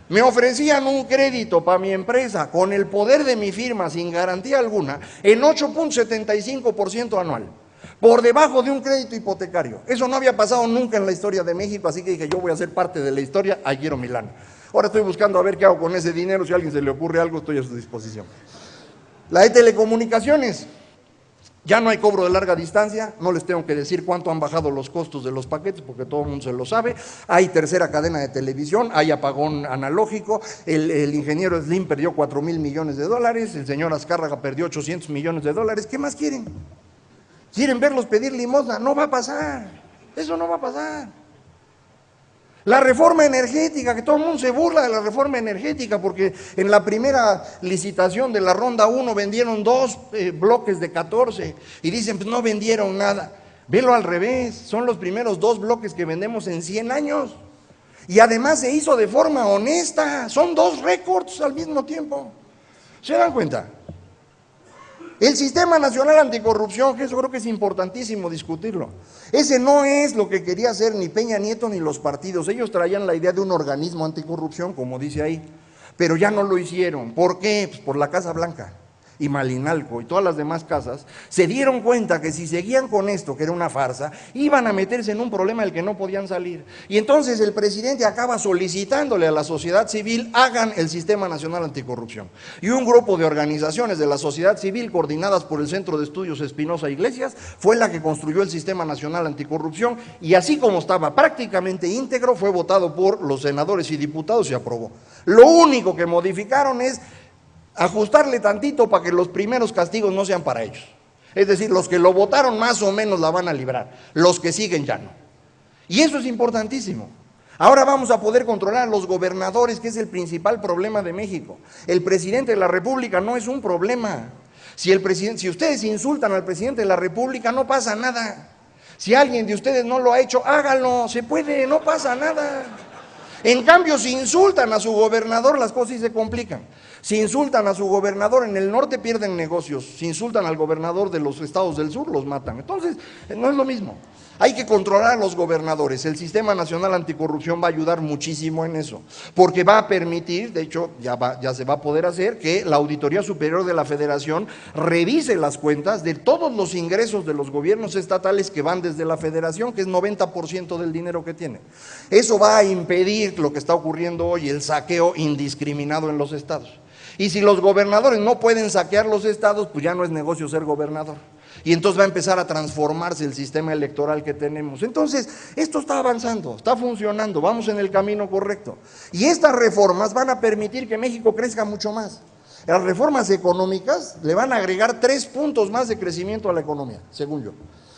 Me ofrecían un crédito para mi empresa con el poder de mi firma sin garantía alguna en 8.75% anual, por debajo de un crédito hipotecario. Eso no había pasado nunca en la historia de México, así que dije, yo voy a ser parte de la historia, quiero Milán. Ahora estoy buscando a ver qué hago con ese dinero, si a alguien se le ocurre algo, estoy a su disposición. La de telecomunicaciones. Ya no hay cobro de larga distancia, no les tengo que decir cuánto han bajado los costos de los paquetes porque todo el mundo se lo sabe. Hay tercera cadena de televisión, hay apagón analógico, el ingeniero Slim perdió 4,000 millones de dólares, el señor Azcárraga perdió 800 millones de dólares. ¿Qué más quieren? ¿Quieren verlos pedir limosna? No va a pasar, eso no va a pasar. La reforma energética, que todo el mundo se burla de la reforma energética porque en la primera licitación de la ronda 1 vendieron 2 bloques de 14 y dicen, pues no vendieron nada. Velo al revés, son los primeros 2 bloques que vendemos en 100 años y además se hizo de forma honesta, son 2 récords al mismo tiempo. ¿Se dan cuenta? El Sistema Nacional Anticorrupción, que eso creo que es importantísimo discutirlo. Ese no es lo que quería hacer ni Peña Nieto ni los partidos. Ellos traían la idea de un organismo anticorrupción, como dice ahí, pero ya no lo hicieron. ¿Por qué? Pues por la Casa Blanca y Malinalco y todas las demás casas, se dieron cuenta que si seguían con esto, que era una farsa, iban a meterse en un problema del que no podían salir. Y entonces el presidente acaba solicitándole a la sociedad civil, hagan el Sistema Nacional Anticorrupción. Y un grupo de organizaciones de la sociedad civil, coordinadas por el Centro de Estudios Espinosa Iglesias, fue la que construyó el Sistema Nacional Anticorrupción, y así como estaba prácticamente íntegro, fue votado por los senadores y diputados y aprobó. Lo único que modificaron es ajustarle tantito para que los primeros castigos no sean para ellos. Es decir, los que lo votaron más o menos la van a librar, los que siguen ya no. Y eso es importantísimo. Ahora vamos a poder controlar a los gobernadores, que es el principal problema de México. El presidente de la República no es un problema. Si ustedes insultan al presidente de la República, no pasa nada. Si alguien de ustedes no lo ha hecho, háganlo, se puede, no pasa nada. En cambio, si insultan a su gobernador, las cosas sí se complican. Si insultan a su gobernador en el norte, pierden negocios. Si insultan al gobernador de los estados del sur, los matan. Entonces, no es lo mismo. Hay que controlar a los gobernadores. El Sistema Nacional Anticorrupción va a ayudar muchísimo en eso, porque va a permitir, de hecho, ya se va a poder hacer, que la Auditoría Superior de la Federación revise las cuentas de todos los ingresos de los gobiernos estatales que van desde la Federación, que es 90% del dinero que tienen. Eso va a impedir lo que está ocurriendo hoy, el saqueo indiscriminado en los estados. Y si los gobernadores no pueden saquear los estados, pues ya no es negocio ser gobernador. Y entonces va a empezar a transformarse el sistema electoral que tenemos. Entonces, esto está avanzando, está funcionando, vamos en el camino correcto. Y estas reformas van a permitir que México crezca mucho más. Las reformas económicas le van a agregar 3 puntos más de crecimiento a la economía, según yo.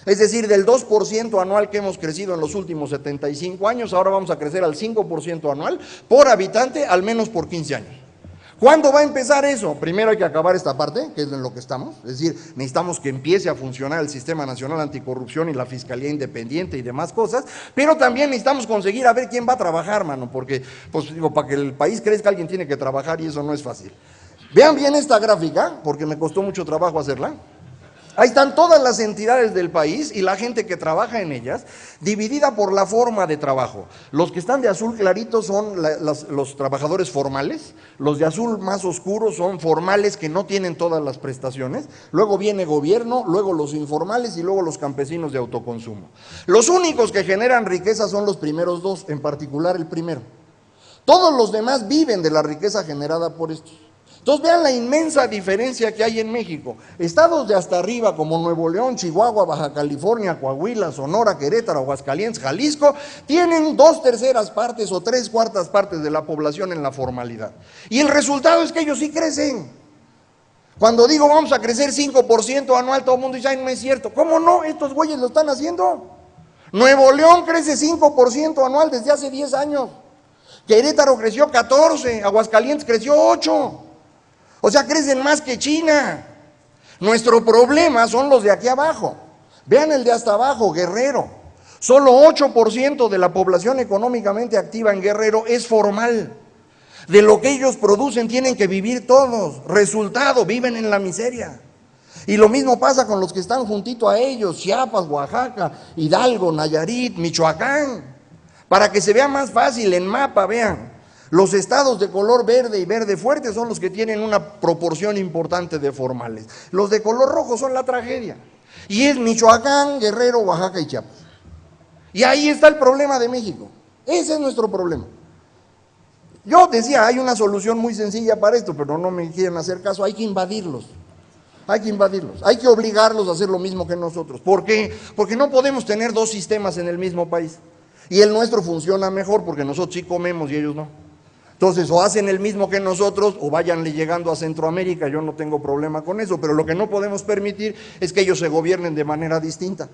Es decir, del 2% anual que hemos crecido en los últimos 75 años, ahora vamos a crecer al 5% anual por habitante, al menos por 15 años. ¿Cuándo va a empezar eso? Primero hay que acabar esta parte, que es en lo que estamos, es decir, necesitamos que empiece a funcionar el Sistema Nacional Anticorrupción y la Fiscalía Independiente y demás cosas, pero también necesitamos conseguir a ver quién va a trabajar, mano, porque, pues digo, para que el país crezca alguien tiene que trabajar y eso no es fácil. Vean bien esta gráfica, porque me costó mucho trabajo hacerla. Ahí están todas las entidades del país y la gente que trabaja en ellas, dividida por la forma de trabajo. Los que están de azul clarito son los trabajadores formales, los de azul más oscuros son formales que no tienen todas las prestaciones, luego viene gobierno, luego los informales y luego los campesinos de autoconsumo. Los únicos que generan riqueza son los primeros 2, en particular el primero. Todos los demás viven de la riqueza generada por estos. Entonces vean la inmensa diferencia que hay en México. Estados de hasta arriba como Nuevo León, Chihuahua, Baja California, Coahuila, Sonora, Querétaro, Aguascalientes, Jalisco, tienen 2/3 partes o 3/4 partes de la población en la formalidad. Y el resultado es que ellos sí crecen. Cuando digo vamos a crecer 5% anual, todo el mundo dice, ay, no es cierto. ¿Cómo no? Estos güeyes lo están haciendo. Nuevo León crece 5% anual desde hace 10 años. Querétaro creció 14, Aguascalientes creció 8. O sea, crecen más que China. Nuestro problema son los de aquí abajo. Vean el de hasta abajo, Guerrero. Solo 8% de la población económicamente activa en Guerrero es formal. De lo que ellos producen tienen que vivir todos. Resultado, viven en la miseria. Y lo mismo pasa con los que están juntito a ellos, Chiapas, Oaxaca, Hidalgo, Nayarit, Michoacán. Para que se vea más fácil en mapa, vean. Los estados de color verde y verde fuerte son los que tienen una proporción importante de formales. Los de color rojo son la tragedia. Y es Michoacán, Guerrero, Oaxaca y Chiapas. Y ahí está el problema de México. Ese es nuestro problema. Yo decía, hay una solución muy sencilla para esto, pero no me quieren hacer caso, hay que invadirlos. Hay que invadirlos, hay que obligarlos a hacer lo mismo que nosotros. ¿Por qué? Porque no podemos tener dos sistemas en el mismo país. Y el nuestro funciona mejor porque nosotros sí comemos y ellos no. Entonces, o hacen el mismo que nosotros, o váyanle llegando a Centroamérica, yo no tengo problema con eso, pero lo que no podemos permitir es que ellos se gobiernen de manera distinta.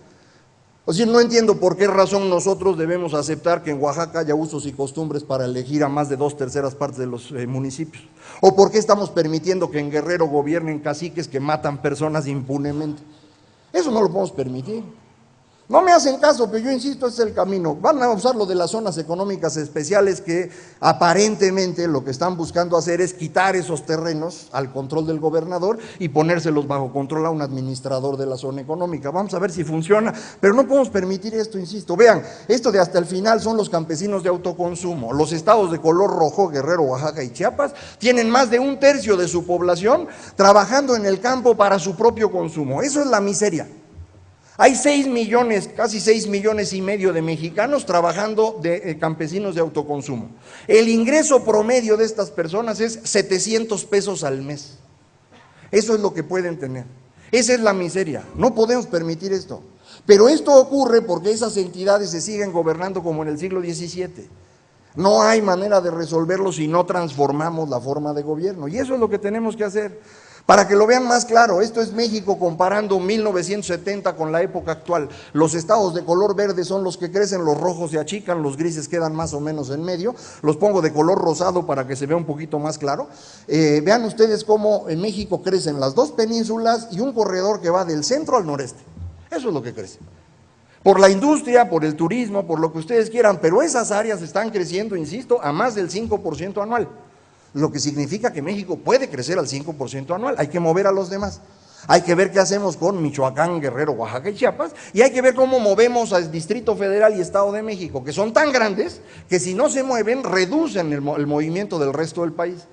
O sea, no entiendo por qué razón nosotros debemos aceptar que en Oaxaca haya usos y costumbres para elegir a más de 2/3 partes de los municipios. O por qué estamos permitiendo que en Guerrero gobiernen caciques que matan personas impunemente. Eso no lo podemos permitir. No me hacen caso, pero yo insisto, ese es el camino. Van a usar lo de las zonas económicas especiales que aparentemente lo que están buscando hacer es quitar esos terrenos al control del gobernador y ponérselos bajo control a un administrador de la zona económica. Vamos a ver si funciona, pero no podemos permitir esto, insisto. Vean, esto de hasta el final son los campesinos de autoconsumo. Los estados de color rojo, Guerrero, Oaxaca y Chiapas, tienen más de 1/3 de su población trabajando en el campo para su propio consumo. Eso es la miseria. Hay 6 millones, casi 6,5 millones de mexicanos trabajando de campesinos de autoconsumo. El ingreso promedio de estas personas es 700 pesos al mes. Eso es lo que pueden tener. Esa es la miseria. No podemos permitir esto. Pero esto ocurre porque esas entidades se siguen gobernando como en el siglo XVII. No hay manera de resolverlo si no transformamos la forma de gobierno. Y eso es lo que tenemos que hacer. Para que lo vean más claro, esto es México comparando 1970 con la época actual. Los estados de color verde son los que crecen, los rojos se achican, los grises quedan más o menos en medio. Los pongo de color rosado para que se vea un poquito más claro. Vean ustedes cómo en México crecen las dos penínsulas y un corredor que va del centro al noreste. Eso es lo que crece. Por la industria, por el turismo, por lo que ustedes quieran, pero esas áreas están creciendo, insisto, a más del 5% anual. Lo que significa que México puede crecer al 5% anual. Hay que mover a los demás. Hay que ver qué hacemos con Michoacán, Guerrero, Oaxaca y Chiapas, y hay que ver cómo movemos al Distrito Federal y Estado de México, que son tan grandes que si no se mueven, reducen el movimiento del resto del país.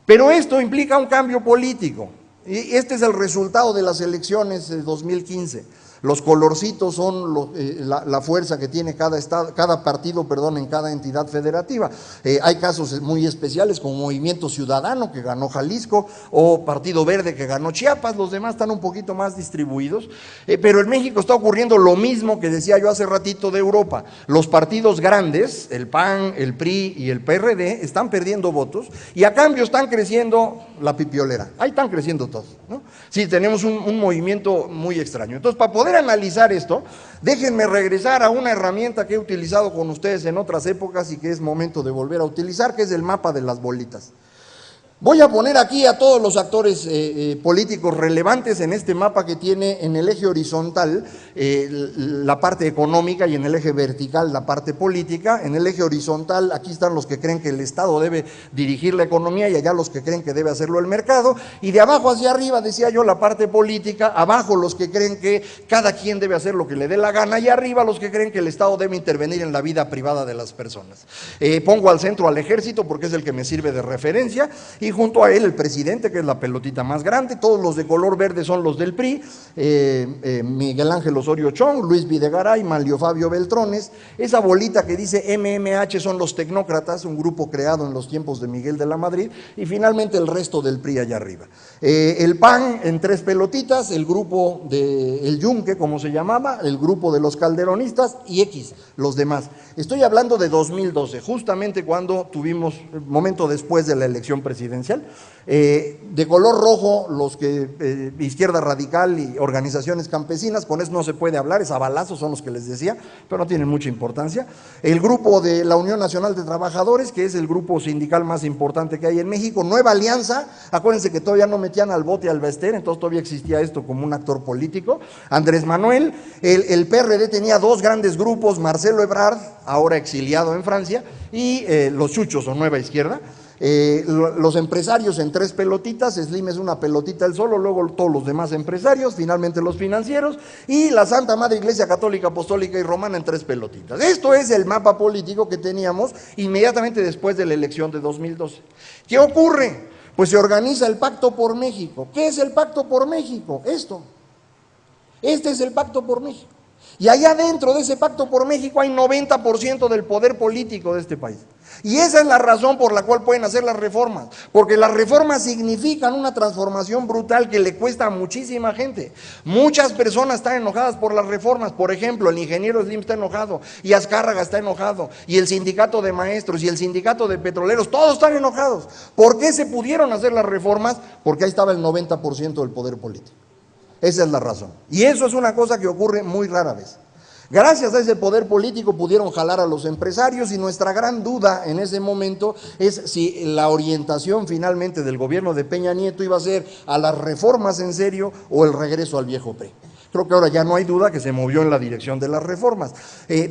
Pero esto implica un cambio político, y este es el resultado de las elecciones de 2015. Los colorcitos son la fuerza que tiene cada partido en cada entidad federativa. Hay casos muy especiales como Movimiento Ciudadano que ganó Jalisco o Partido Verde que ganó Chiapas, los demás están un poquito más distribuidos, pero en México está ocurriendo lo mismo que decía yo hace ratito de Europa. Los partidos grandes, el PAN, el PRI y el PRD, están perdiendo votos y a cambio están creciendo la pipiolera. Ahí están creciendo todos, ¿no? Sí, tenemos un movimiento muy extraño. Entonces, para poder analizar esto, déjenme regresar a una herramienta que he utilizado con ustedes en otras épocas y que es momento de volver a utilizar, que es el mapa de las bolitas. Voy a poner aquí a todos los actores políticos relevantes en este mapa que tiene en el eje horizontal la parte económica y en el eje vertical la parte política. En el eje horizontal aquí están los que creen que el Estado debe dirigir la economía y allá los que creen que debe hacerlo el mercado. Y de abajo hacia arriba, decía yo, la parte política, abajo los que creen que cada quien debe hacer lo que le dé la gana y arriba los que creen que el Estado debe intervenir en la vida privada de las personas. Pongo al centro al ejército porque es el que me sirve de referencia y junto a él el presidente, que es la pelotita más grande. Todos los de color verde son los del PRI, Miguel Ángel Osorio Chong, Luis Videgaray, Manlio Fabio Beltrones. Esa bolita que dice MMH son los tecnócratas, un grupo creado en los tiempos de Miguel de la Madrid, y finalmente el resto del PRI allá arriba. El PAN en 3 pelotitas, el grupo del Yunque, como se llamaba, el grupo de los calderonistas y X, los demás. Estoy hablando de 2012, justamente cuando tuvimos, momento después de la elección presidencial. presidencial. De color rojo, los que izquierda radical y organizaciones campesinas, con eso no se puede hablar, es a balazos, son los que les decía, pero no tienen mucha importancia. El grupo de la Unión Nacional de Trabajadores, que es el grupo sindical más importante que hay en México. Nueva Alianza, acuérdense que todavía no metían al bote al Bester, entonces todavía existía esto como un actor político. Andrés Manuel, el PRD tenía dos grandes grupos, Marcelo Ebrard, ahora exiliado en Francia, y los Chuchos o Nueva Izquierda. Los empresarios en tres pelotitas, Slim es una pelotita él solo, luego todos los demás empresarios, finalmente los financieros, y la Santa Madre Iglesia Católica, Apostólica y Romana en tres pelotitas. Esto es el mapa político que teníamos inmediatamente después de la elección de 2012. ¿Qué ocurre? Pues se organiza el Pacto por México. ¿Qué es el Pacto por México? Esto. Este es el Pacto por México. Y allá dentro de ese Pacto por México hay 90% del poder político de este país. Y esa es la razón por la cual pueden hacer las reformas, porque las reformas significan una transformación brutal que le cuesta a muchísima gente. Muchas personas están enojadas por las reformas. Por ejemplo, el ingeniero Slim está enojado, y Azcárraga está enojado, y el sindicato de maestros, y el sindicato de petroleros, todos están enojados. ¿Por qué se pudieron hacer las reformas? Porque ahí estaba el 90% del poder político. Esa es la razón. Y eso es una cosa que ocurre muy rara vez. Gracias a ese poder político pudieron jalar a los empresarios, y nuestra gran duda en ese momento es si la orientación finalmente del gobierno de Peña Nieto iba a ser a las reformas en serio o el regreso al viejo PRI. Creo que ahora ya no hay duda que se movió en la dirección de las reformas.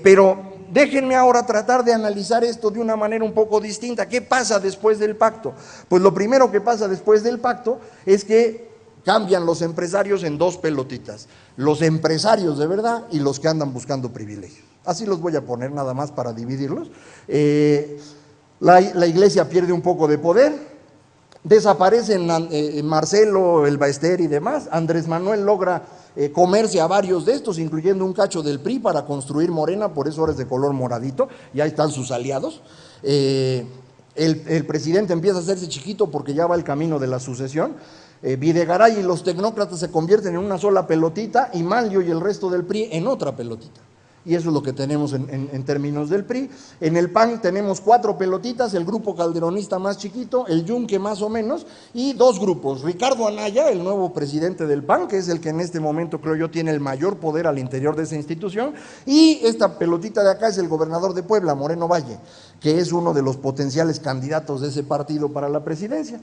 Pero déjenme ahora tratar de analizar esto de una manera un poco distinta. ¿Qué pasa después del pacto? Pues lo primero que pasa después del pacto es que cambian los empresarios en dos pelotitas, los empresarios de verdad y los que andan buscando privilegios. Así los voy a poner nada más para dividirlos. La iglesia pierde un poco de poder, desaparecen Marcelo, el Baester y demás. Andrés Manuel logra comerse a varios de estos, incluyendo un cacho del PRI para construir Morena, por eso ahora es de color moradito, y ahí están sus aliados. El presidente empieza a hacerse chiquito porque ya va el camino de la sucesión. Videgaray y los tecnócratas se convierten en una sola pelotita, y Manlio y el resto del PRI en otra pelotita. Y eso es lo que tenemos en términos del PRI. En el PAN tenemos 4 pelotitas, el grupo calderonista más chiquito, el Yunque más o menos, y 2 grupos. Ricardo Anaya, el nuevo presidente del PAN, que es el que en este momento creo yo tiene el mayor poder al interior de esa institución, y esta pelotita de acá es el gobernador de Puebla, Moreno Valle, que es uno de los potenciales candidatos de ese partido para la presidencia.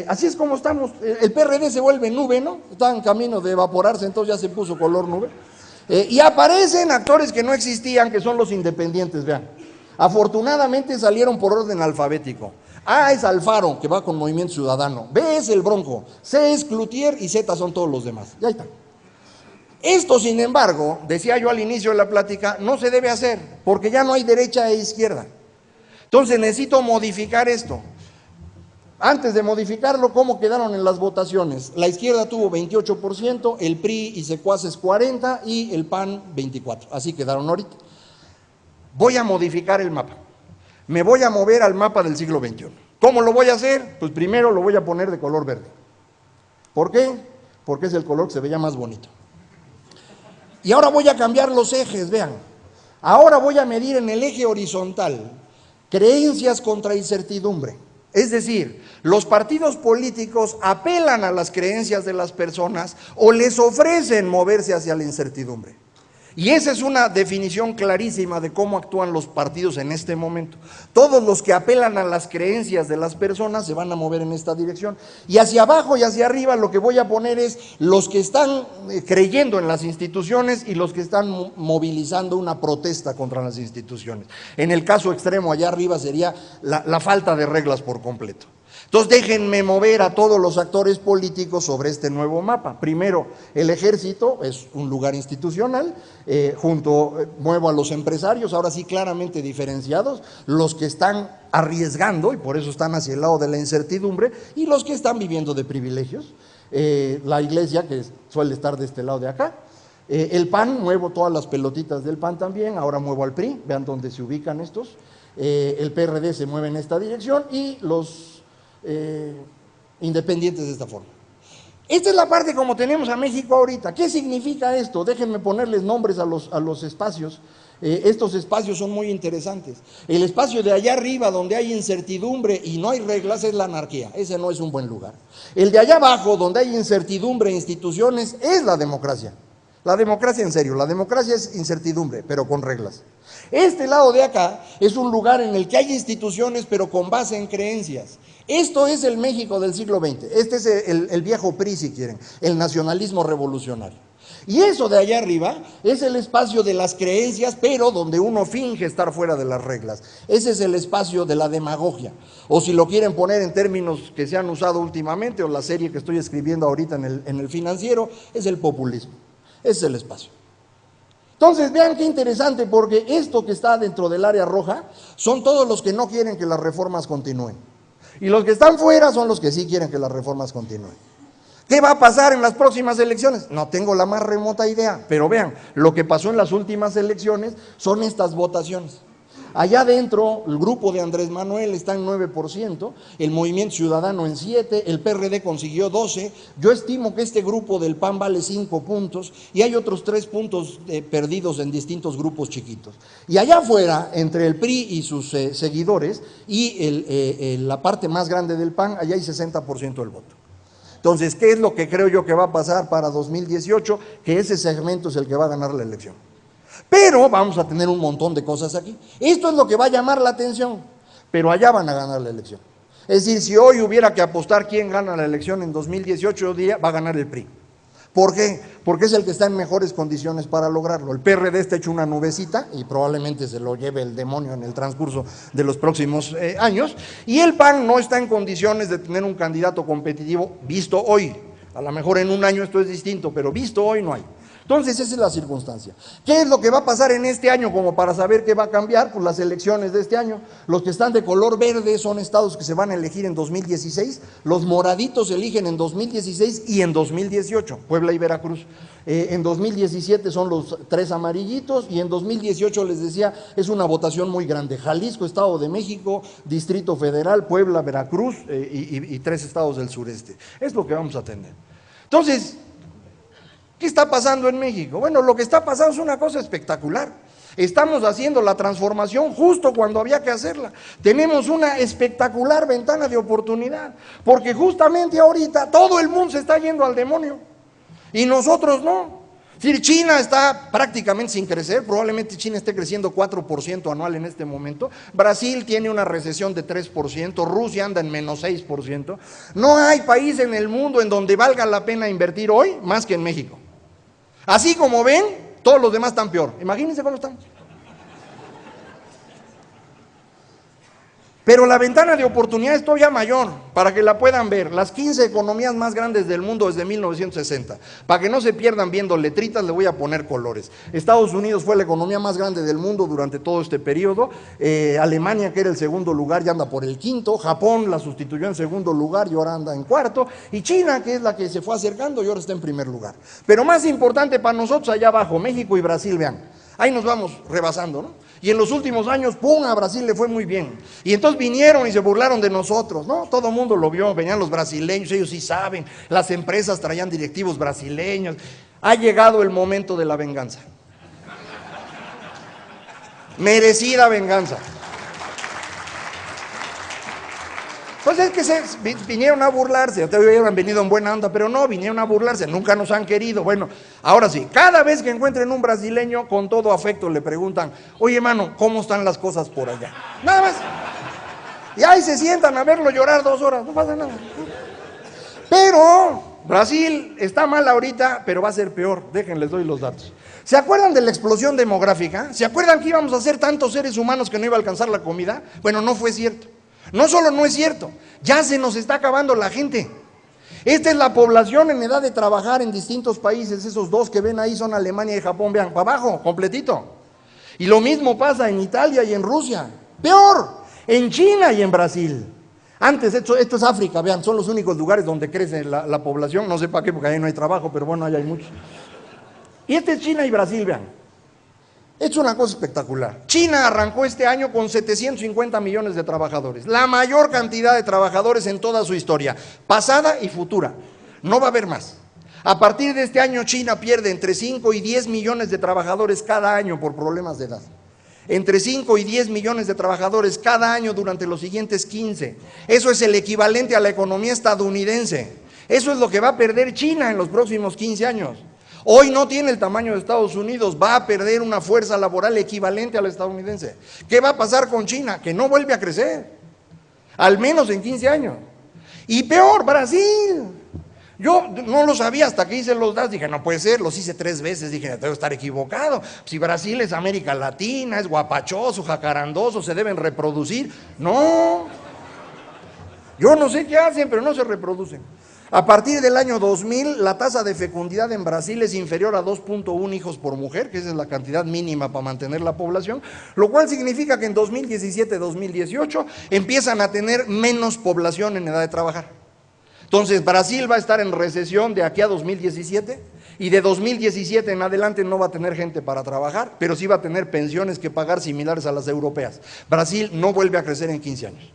Así es como estamos. El PRD se vuelve nube, ¿no? Está en camino de evaporarse, entonces ya se puso color nube. Y aparecen actores que no existían, que son los independientes, vean. Afortunadamente salieron por orden alfabético. A es Alfaro, que va con Movimiento Ciudadano. B es el Bronco. C es Cloutier y Z son todos los demás. Ya están. Esto, sin embargo, decía yo al inicio de la plática, no se debe hacer, porque ya no hay derecha e izquierda. Entonces necesito modificar esto. Antes de modificarlo, ¿cómo quedaron en las votaciones? La izquierda tuvo 28%, el PRI y secuaces 40% y el PAN 24%. Así quedaron ahorita. Voy a modificar el mapa. Me voy a mover al mapa del siglo XXI. ¿Cómo lo voy a hacer? Pues primero lo voy a poner de color verde. ¿Por qué? Porque es el color que se veía más bonito. Y ahora voy a cambiar los ejes, vean. Ahora voy a medir en el eje horizontal creencias contra incertidumbre. Es decir, los partidos políticos apelan a las creencias de las personas o les ofrecen moverse hacia la incertidumbre. Y esa es una definición clarísima de cómo actúan los partidos en este momento. Todos los que apelan a las creencias de las personas se van a mover en esta dirección. Y hacia abajo y hacia arriba lo que voy a poner es los que están creyendo en las instituciones y los que están movilizando una protesta contra las instituciones. En el caso extremo allá arriba sería la falta de reglas por completo. Entonces déjenme mover a todos los actores políticos sobre este nuevo mapa. Primero, el ejército es un lugar institucional, muevo a los empresarios, ahora sí claramente diferenciados, los que están arriesgando y por eso están hacia el lado de la incertidumbre y los que están viviendo de privilegios. La iglesia, que suele estar de este lado de acá. El PAN, muevo todas las pelotitas del PAN también, ahora muevo al PRI, vean dónde se ubican estos. El PRD se mueve en esta dirección y los independientes de esta forma. Esta es la parte como tenemos a México ahorita. ¿Qué significa esto? Déjenme ponerles nombres a los espacios. estos espacios son muy interesantes. El espacio de allá arriba, donde hay incertidumbre y no hay reglas, es la anarquía. Ese no es un buen lugar. El de allá abajo, donde hay incertidumbre e instituciones, es la democracia. La democracia en serio, la democracia es incertidumbre, pero con reglas. Este lado de acá es un lugar en el que hay instituciones, pero con base en creencias. Esto es el México del siglo XX, este es el viejo PRI, si quieren, el nacionalismo revolucionario. Y eso de allá arriba es el espacio de las creencias, pero donde uno finge estar fuera de las reglas. Ese es el espacio de la demagogia. O si lo quieren poner en términos que se han usado últimamente, o la serie que estoy escribiendo ahorita en el Financiero, es el populismo. Ese es el espacio. Entonces, vean qué interesante, porque esto que está dentro del área roja son todos los que no quieren que las reformas continúen. Y los que están fuera son los que sí quieren que las reformas continúen. ¿Qué va a pasar en las próximas elecciones? No tengo la más remota idea, pero vean, lo que pasó en las últimas elecciones son estas votaciones. Allá adentro, el grupo de Andrés Manuel está en 9%, el Movimiento Ciudadano en 7%, el PRD consiguió 12%, yo estimo que este grupo del PAN vale 5 puntos y hay otros 3 puntos perdidos en distintos grupos chiquitos. Y allá afuera, entre el PRI y sus seguidores y la parte más grande del PAN, allá hay 60% del voto. Entonces, ¿qué es lo que creo yo que va a pasar para 2018? Que ese segmento es el que va a ganar la elección. Pero vamos a tener un montón de cosas aquí. Esto es lo que va a llamar la atención, pero allá van a ganar la elección. Es decir, si hoy hubiera que apostar quién gana la elección en 2018, va a ganar el PRI. ¿Por qué? Porque es el que está en mejores condiciones para lograrlo. El PRD está hecho una nubecita y probablemente se lo lleve el demonio en el transcurso de los próximos años. Y el PAN no está en condiciones de tener un candidato competitivo visto hoy. A lo mejor en un año esto es distinto, pero visto hoy no hay. Entonces esa es la circunstancia. ¿Qué es lo que va a pasar en este año como para saber qué va a cambiar? Pues las elecciones de este año. Los que están de color verde son estados que se van a elegir en 2016, los moraditos se eligen en 2016 y en 2018, Puebla y Veracruz. En 2017 son los 3 amarillitos y en 2018 les decía, es una votación muy grande. Jalisco, Estado de México, Distrito Federal, Puebla, Veracruz y 3 estados del sureste. Es lo que vamos a tener. Entonces, ¿qué está pasando en México? Bueno, lo que está pasando es una cosa espectacular. Estamos haciendo la transformación justo cuando había que hacerla. Tenemos una espectacular ventana de oportunidad, porque justamente ahorita todo el mundo se está yendo al demonio y nosotros no. Es decir, China está prácticamente sin crecer, probablemente China esté creciendo 4% anual en este momento, Brasil tiene una recesión de 3%, Rusia anda en menos 6%. No hay país en el mundo en donde valga la pena invertir hoy más que en México. Así como ven, todos los demás están peor. Imagínense cómo estamos. Pero la ventana de oportunidad es todavía mayor, para que la puedan ver. Las 15 economías más grandes del mundo desde 1960. Para que no se pierdan viendo letritas, le voy a poner colores. Estados Unidos fue la economía más grande del mundo durante todo este periodo. Alemania, que era el segundo lugar, ya anda por el quinto. Japón la sustituyó en segundo lugar y ahora anda en cuarto. Y China, que es la que se fue acercando y ahora está en primer lugar. Pero más importante para nosotros allá abajo, México y Brasil, vean. Ahí nos vamos rebasando, ¿no? Y en los últimos años, ¡pum!, a Brasil le fue muy bien. Y entonces vinieron y se burlaron de nosotros, ¿no? Todo el mundo lo vio, venían los brasileños, ellos sí saben, las empresas traían directivos brasileños. Ha llegado el momento de la venganza. Merecida venganza. Pues es que vinieron a burlarse, ustedes hubieran venido en buena onda, pero no, vinieron a burlarse, nunca nos han querido. Bueno, ahora sí, cada vez que encuentren un brasileño, con todo afecto le preguntan, oye hermano, ¿cómo están las cosas por allá? Nada más. Y ahí se sientan a verlo llorar 2 horas, no pasa nada. Pero Brasil está mal ahorita, pero va a ser peor, déjenles doy los datos. ¿Se acuerdan de la explosión demográfica? ¿Se acuerdan que íbamos a ser tantos seres humanos que no iba a alcanzar la comida? Bueno, no fue cierto. No solo no es cierto, ya se nos está acabando la gente. Esta es la población en edad de trabajar en distintos países, esos 2 que ven ahí son Alemania y Japón, vean, para abajo, completito. Y lo mismo pasa en Italia y en Rusia, peor, en China y en Brasil. Antes, esto es África, vean, son los únicos lugares donde crece la población, no sé para qué, porque ahí no hay trabajo, pero bueno, ahí hay muchos. Y este es China y Brasil, vean. Es una cosa espectacular. China arrancó este año con 750 millones de trabajadores, la mayor cantidad de trabajadores en toda su historia, pasada y futura. No va a haber más. A partir de este año, China pierde entre 5 y 10 millones de trabajadores cada año por problemas de edad. Entre 5 y 10 millones de trabajadores cada año durante los siguientes 15. Eso es el equivalente a la economía estadounidense. Eso es lo que va a perder China en los próximos 15 años. Hoy no tiene el tamaño de Estados Unidos, va a perder una fuerza laboral equivalente a la estadounidense. ¿Qué va a pasar con China? Que no vuelve a crecer, al menos en 15 años. Y peor, Brasil. Yo no lo sabía hasta que hice los datos, dije, no puede ser, los hice 3 veces, dije, debo estar equivocado. Si Brasil es América Latina, es guapachoso, jacarandoso, se deben reproducir. No, yo no sé qué hacen, pero no se reproducen. A partir del año 2000, la tasa de fecundidad en Brasil es inferior a 2.1 hijos por mujer, que esa es la cantidad mínima para mantener la población, lo cual significa que en 2017-2018 empiezan a tener menos población en edad de trabajar. Entonces, Brasil va a estar en recesión de aquí a 2017 y de 2017 en adelante no va a tener gente para trabajar, pero sí va a tener pensiones que pagar similares a las europeas. Brasil no vuelve a crecer en 15 años.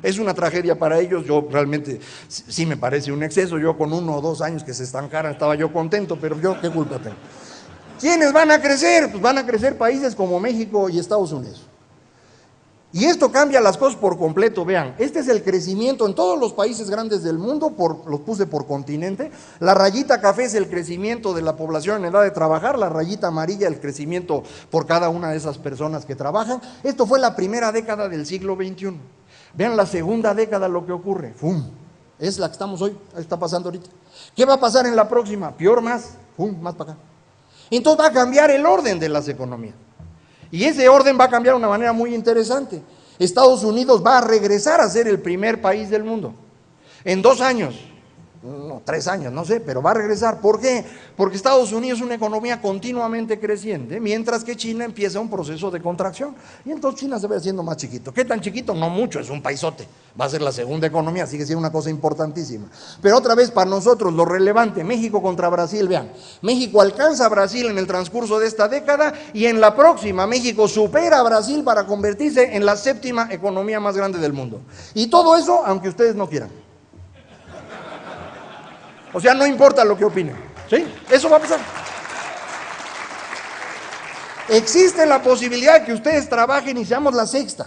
Es una tragedia para ellos, yo realmente sí me parece un exceso, yo con 1 o 2 años que se estancaran estaba yo contento, pero yo qué culpa tengo. ¿Quiénes van a crecer? Pues van a crecer países como México y Estados Unidos. Y esto cambia las cosas por completo, vean, este es el crecimiento en todos los países grandes del mundo, los puse por continente, la rayita café es el crecimiento de la población en edad de trabajar, la rayita amarilla el crecimiento por cada una de esas personas que trabajan. Esto fue la primera década del siglo XXI. Vean la segunda década lo que ocurre, ¡fum! Es la que estamos hoy, está pasando ahorita. ¿Qué va a pasar en la próxima? Peor más, ¡fum! Más para acá. Entonces va a cambiar el orden de las economías. Y ese orden va a cambiar de una manera muy interesante. Estados Unidos va a regresar a ser el primer país del mundo. En 2 años, no, 3 años, no sé, pero va a regresar. ¿Por qué? Porque Estados Unidos es una economía continuamente creciente, mientras que China empieza un proceso de contracción. Y entonces China se va haciendo más chiquito. ¿Qué tan chiquito? No mucho, es un paisote. Va a ser la segunda economía, sigue siendo una cosa importantísima. Pero otra vez, para nosotros, lo relevante, México contra Brasil, vean. México alcanza a Brasil en el transcurso de esta década y en la próxima México supera a Brasil para convertirse en la 7ª economía más grande del mundo. Y todo eso, aunque ustedes no quieran. O sea, no importa lo que opinen, ¿sí? Eso va a pasar. Existe la posibilidad de que ustedes trabajen y seamos la 6ª,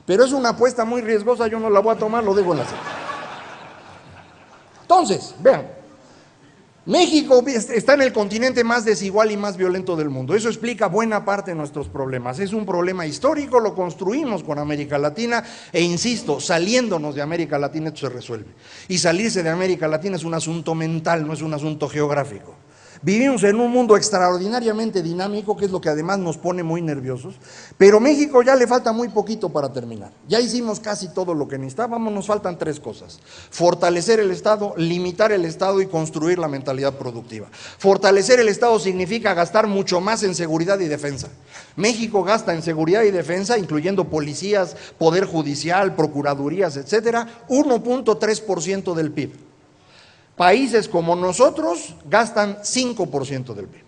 pero es una apuesta muy riesgosa, yo no la voy a tomar, lo dejo en la 6ª. Entonces, vean, México está en el continente más desigual y más violento del mundo. Eso explica buena parte de nuestros problemas. Es un problema histórico, lo construimos con América Latina e insisto, saliéndonos de América Latina esto se resuelve. Y salirse de América Latina es un asunto mental, no es un asunto geográfico. Vivimos en un mundo extraordinariamente dinámico, que es lo que además nos pone muy nerviosos, pero México ya le falta muy poquito para terminar. Ya hicimos casi todo lo que necesitábamos, nos faltan 3 cosas. Fortalecer el Estado, limitar el Estado y construir la mentalidad productiva. Fortalecer el Estado significa gastar mucho más en seguridad y defensa. México gasta en seguridad y defensa, incluyendo policías, poder judicial, procuradurías, etcétera, 1.3% del PIB. Países como nosotros gastan 5% del PIB.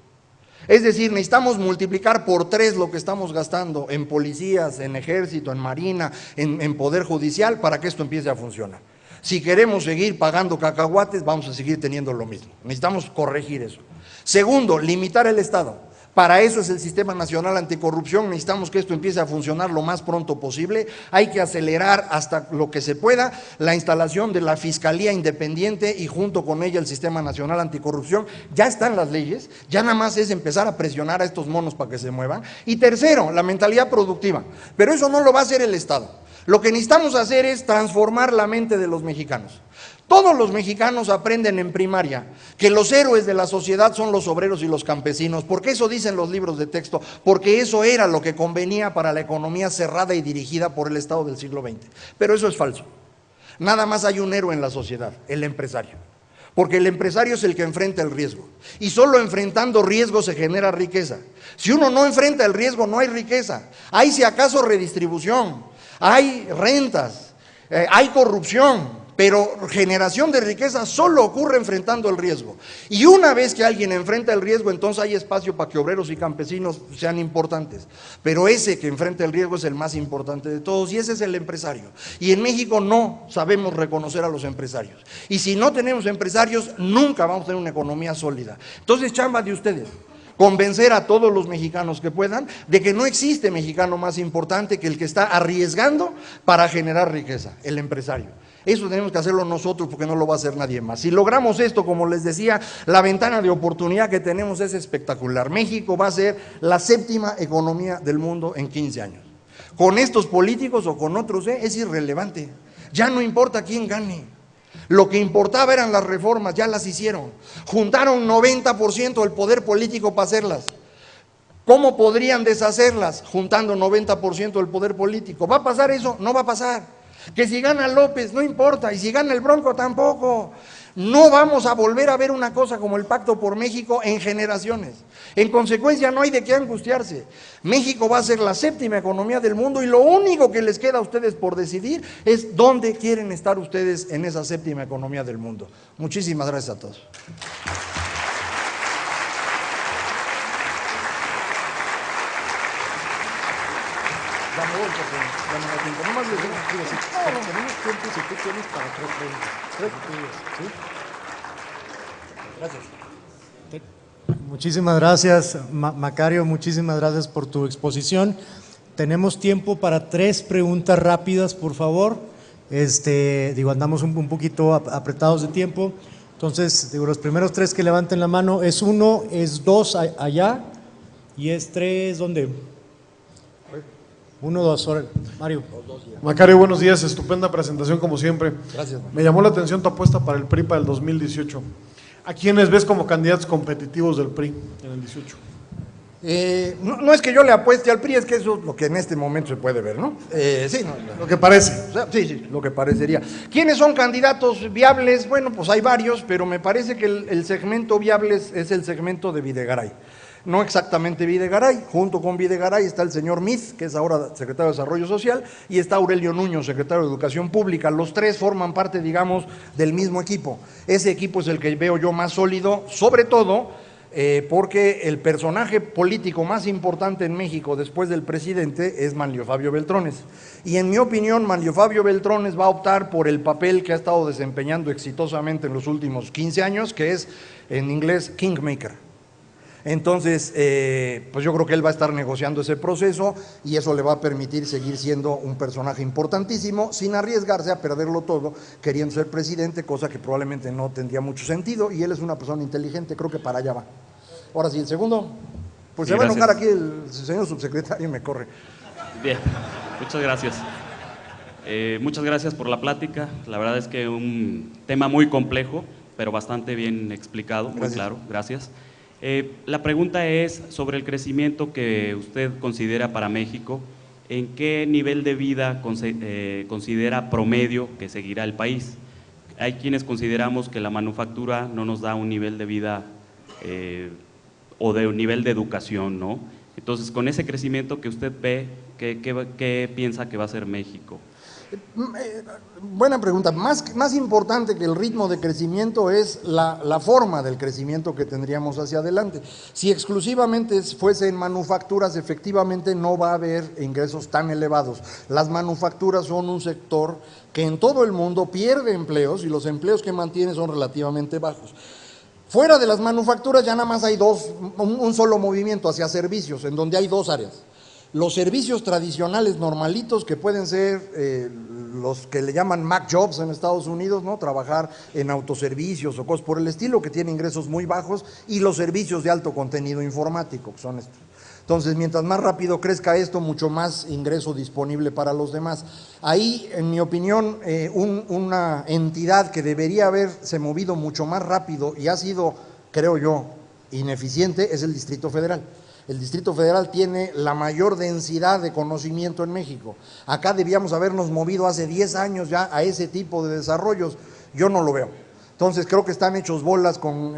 Es decir, necesitamos multiplicar por 3 lo que estamos gastando en policías, en ejército, en marina, en poder judicial para que esto empiece a funcionar. Si queremos seguir pagando cacahuates, vamos a seguir teniendo lo mismo. Necesitamos corregir eso. Segundo, limitar el Estado. Para eso es el Sistema Nacional Anticorrupción, necesitamos que esto empiece a funcionar lo más pronto posible, hay que acelerar hasta lo que se pueda la instalación de la Fiscalía Independiente y junto con ella el Sistema Nacional Anticorrupción. Ya están las leyes, ya nada más es empezar a presionar a estos monos para que se muevan. Y tercero, la mentalidad productiva, pero eso no lo va a hacer el Estado. Lo que necesitamos hacer es transformar la mente de los mexicanos. Todos los mexicanos aprenden en primaria que los héroes de la sociedad son los obreros y los campesinos. ¿Por qué eso dicen los libros de texto? Porque eso era lo que convenía para la economía cerrada y dirigida por el Estado del siglo XX. Pero eso es falso. Nada más hay un héroe en la sociedad, el empresario. Porque el empresario es el que enfrenta el riesgo. Y solo enfrentando riesgo se genera riqueza. Si uno no enfrenta el riesgo, no hay riqueza. Hay si acaso redistribución, hay rentas, hay corrupción. Pero generación de riqueza solo ocurre enfrentando el riesgo. Y una vez que alguien enfrenta el riesgo, entonces hay espacio para que obreros y campesinos sean importantes. Pero ese que enfrenta el riesgo es el más importante de todos, y ese es el empresario. Y en México no sabemos reconocer a los empresarios. Y si no tenemos empresarios, nunca vamos a tener una economía sólida. Entonces, chamba de ustedes. Convencer a todos los mexicanos que puedan de que no existe mexicano más importante que el que está arriesgando para generar riqueza, el empresario. Eso tenemos que hacerlo nosotros porque no lo va a hacer nadie más. Si logramos esto, como les decía, la ventana de oportunidad que tenemos es espectacular. México va a ser la 7ª economía del mundo en 15 años. Con estos políticos o con otros, es irrelevante. Ya no importa quién gane. Lo que importaba eran las reformas, ya las hicieron. Juntaron 90% del poder político para hacerlas. ¿Cómo podrían deshacerlas? Juntando 90% del poder político. ¿Va a pasar eso? No va a pasar. Que si gana López, no importa, y si gana el Bronco tampoco. No vamos a volver a ver una cosa como el Pacto por México en generaciones. En consecuencia, no hay de qué angustiarse. México va a ser la 7ª economía del mundo y lo único que les queda a ustedes por decidir es dónde quieren estar ustedes en esa 7ª economía del mundo. Muchísimas gracias a todos. Gracias. Muchísimas gracias, Macario, muchísimas gracias por tu exposición. Tenemos tiempo para 3 preguntas rápidas, por favor. Andamos un poquito apretados de tiempo. Entonces, los primeros 3 que levanten la mano, es 1, es 2 allá y es 3, ¿dónde? 1, 2, Mario. Macario, buenos días, estupenda presentación como siempre. Gracias. Me llamó la atención tu apuesta para el PRI para el 2018. ¿A quiénes ves como candidatos competitivos del PRI en el 18? No es que yo le apueste al PRI, es que eso es lo que en este momento se puede ver, ¿no? Sí, Lo que parece. O sea, sí, lo que parecería. ¿Quiénes son candidatos viables? Bueno, pues hay varios, pero me parece que el segmento viable es el segmento de Videgaray. No exactamente Videgaray, junto con Videgaray está el señor Miz, que es ahora secretario de Desarrollo Social, y está Aurelio Nuño, secretario de Educación Pública. Los 3 forman parte, digamos, del mismo equipo. Ese equipo es el que veo yo más sólido, sobre todo porque el personaje político más importante en México después del presidente es Manlio Fabio Beltrones. Y en mi opinión, Manlio Fabio Beltrones va a optar por el papel que ha estado desempeñando exitosamente en los últimos 15 años, que es, en inglés, Kingmaker. Entonces, pues yo creo que él va a estar negociando ese proceso y eso le va a permitir seguir siendo un personaje importantísimo sin arriesgarse a perderlo todo queriendo ser presidente, cosa que probablemente no tendría mucho sentido, y él es una persona inteligente, creo que para allá va. Ahora sí, el segundo, pues sí, se va a enojar aquí el señor subsecretario y me corre. Bien, muchas gracias. Muchas gracias por la plática, la verdad es que un tema muy complejo, pero bastante bien explicado, muy claro, gracias. La pregunta es sobre el crecimiento que usted considera para México. ¿En qué nivel de vida considera promedio que seguirá el país? Hay quienes consideramos que la manufactura no nos da un nivel de vida o de un nivel de educación, ¿no? Entonces, con ese crecimiento que usted ve, ¿qué piensa que va a ser México? Buena pregunta. Más importante que el ritmo de crecimiento es la forma del crecimiento que tendríamos hacia adelante. Si exclusivamente fuese en manufacturas, efectivamente no va a haber ingresos tan elevados. Las manufacturas son un sector que en todo el mundo pierde empleos y los empleos que mantiene son relativamente bajos. Fuera de las manufacturas ya nada más hay un solo movimiento hacia servicios, en donde hay 2 áreas. Los servicios tradicionales normalitos, que pueden ser los que le llaman Mac Jobs en Estados Unidos, ¿no? Trabajar en autoservicios o cosas por el estilo, que tienen ingresos muy bajos, y los servicios de alto contenido informático, que son estos. Entonces, mientras más rápido crezca esto, mucho más ingreso disponible para los demás. Ahí, en mi opinión, una entidad que debería haberse movido mucho más rápido y ha sido, creo yo, ineficiente, es el Distrito Federal. El Distrito Federal tiene la mayor densidad de conocimiento en México. Acá debíamos habernos movido hace 10 años ya a ese tipo de desarrollos. Yo no lo veo. Entonces creo que están hechos bolas con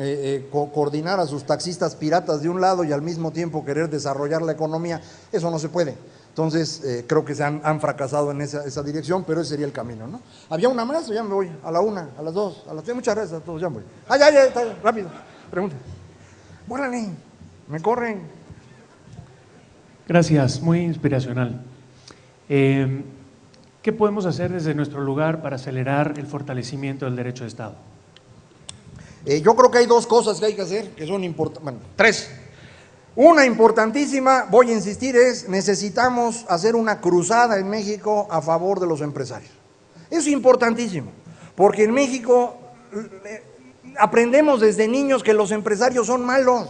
coordinar a sus taxistas piratas de un lado y al mismo tiempo querer desarrollar la economía. Eso no se puede. Entonces, creo que se han fracasado en esa dirección, pero ese sería el camino, ¿no? ¿Había una más o ya me voy? A la 1, a las 2, a las 3, muchas gracias a todos, ya me voy. Ya, está, rápido, pregunta. ¡Bórale! Me corren. Gracias, muy inspiracional. ¿Qué podemos hacer desde nuestro lugar para acelerar el fortalecimiento del derecho de Estado? Yo creo que hay dos cosas que hay que hacer, que son importantes, bueno, tres. Una importantísima, voy a insistir, es necesitamos hacer una cruzada en México a favor de los empresarios. Es importantísimo, porque en México aprendemos desde niños que los empresarios son malos.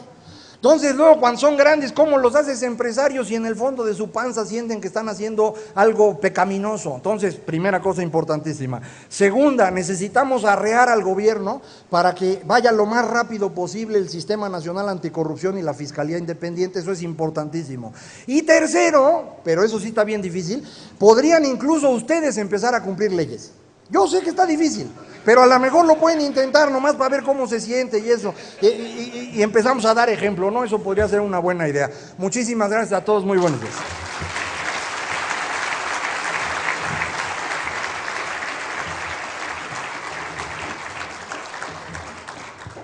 Entonces luego cuando son grandes, ¿cómo los haces empresarios y en el fondo de su panza sienten que están haciendo algo pecaminoso? Entonces, primera cosa importantísima. Segunda, necesitamos arrear al gobierno para que vaya lo más rápido posible el Sistema Nacional Anticorrupción y la Fiscalía Independiente, eso es importantísimo. Y tercero, pero eso sí está bien difícil, podrían incluso ustedes empezar a cumplir leyes. Yo sé que está difícil, pero a lo mejor lo pueden intentar nomás para ver cómo se siente y eso. Y empezamos a dar ejemplo, ¿no? Eso podría ser una buena idea. Muchísimas gracias a todos, muy buenos días.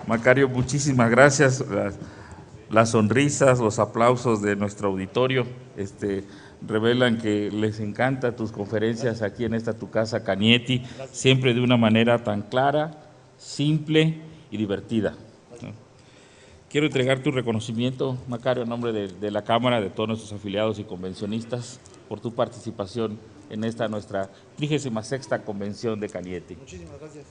Macario, muchísimas gracias. Las sonrisas, los aplausos de nuestro auditorio revelan que les encanta tus conferencias aquí en esta tu casa, Cañetti, siempre de una manera tan clara, simple y divertida. Quiero entregar tu reconocimiento, Macario, en nombre de la Cámara, de todos nuestros afiliados y convencionistas, por tu participación en esta nuestra 36ª Convención de Cañetti. Muchísimas gracias.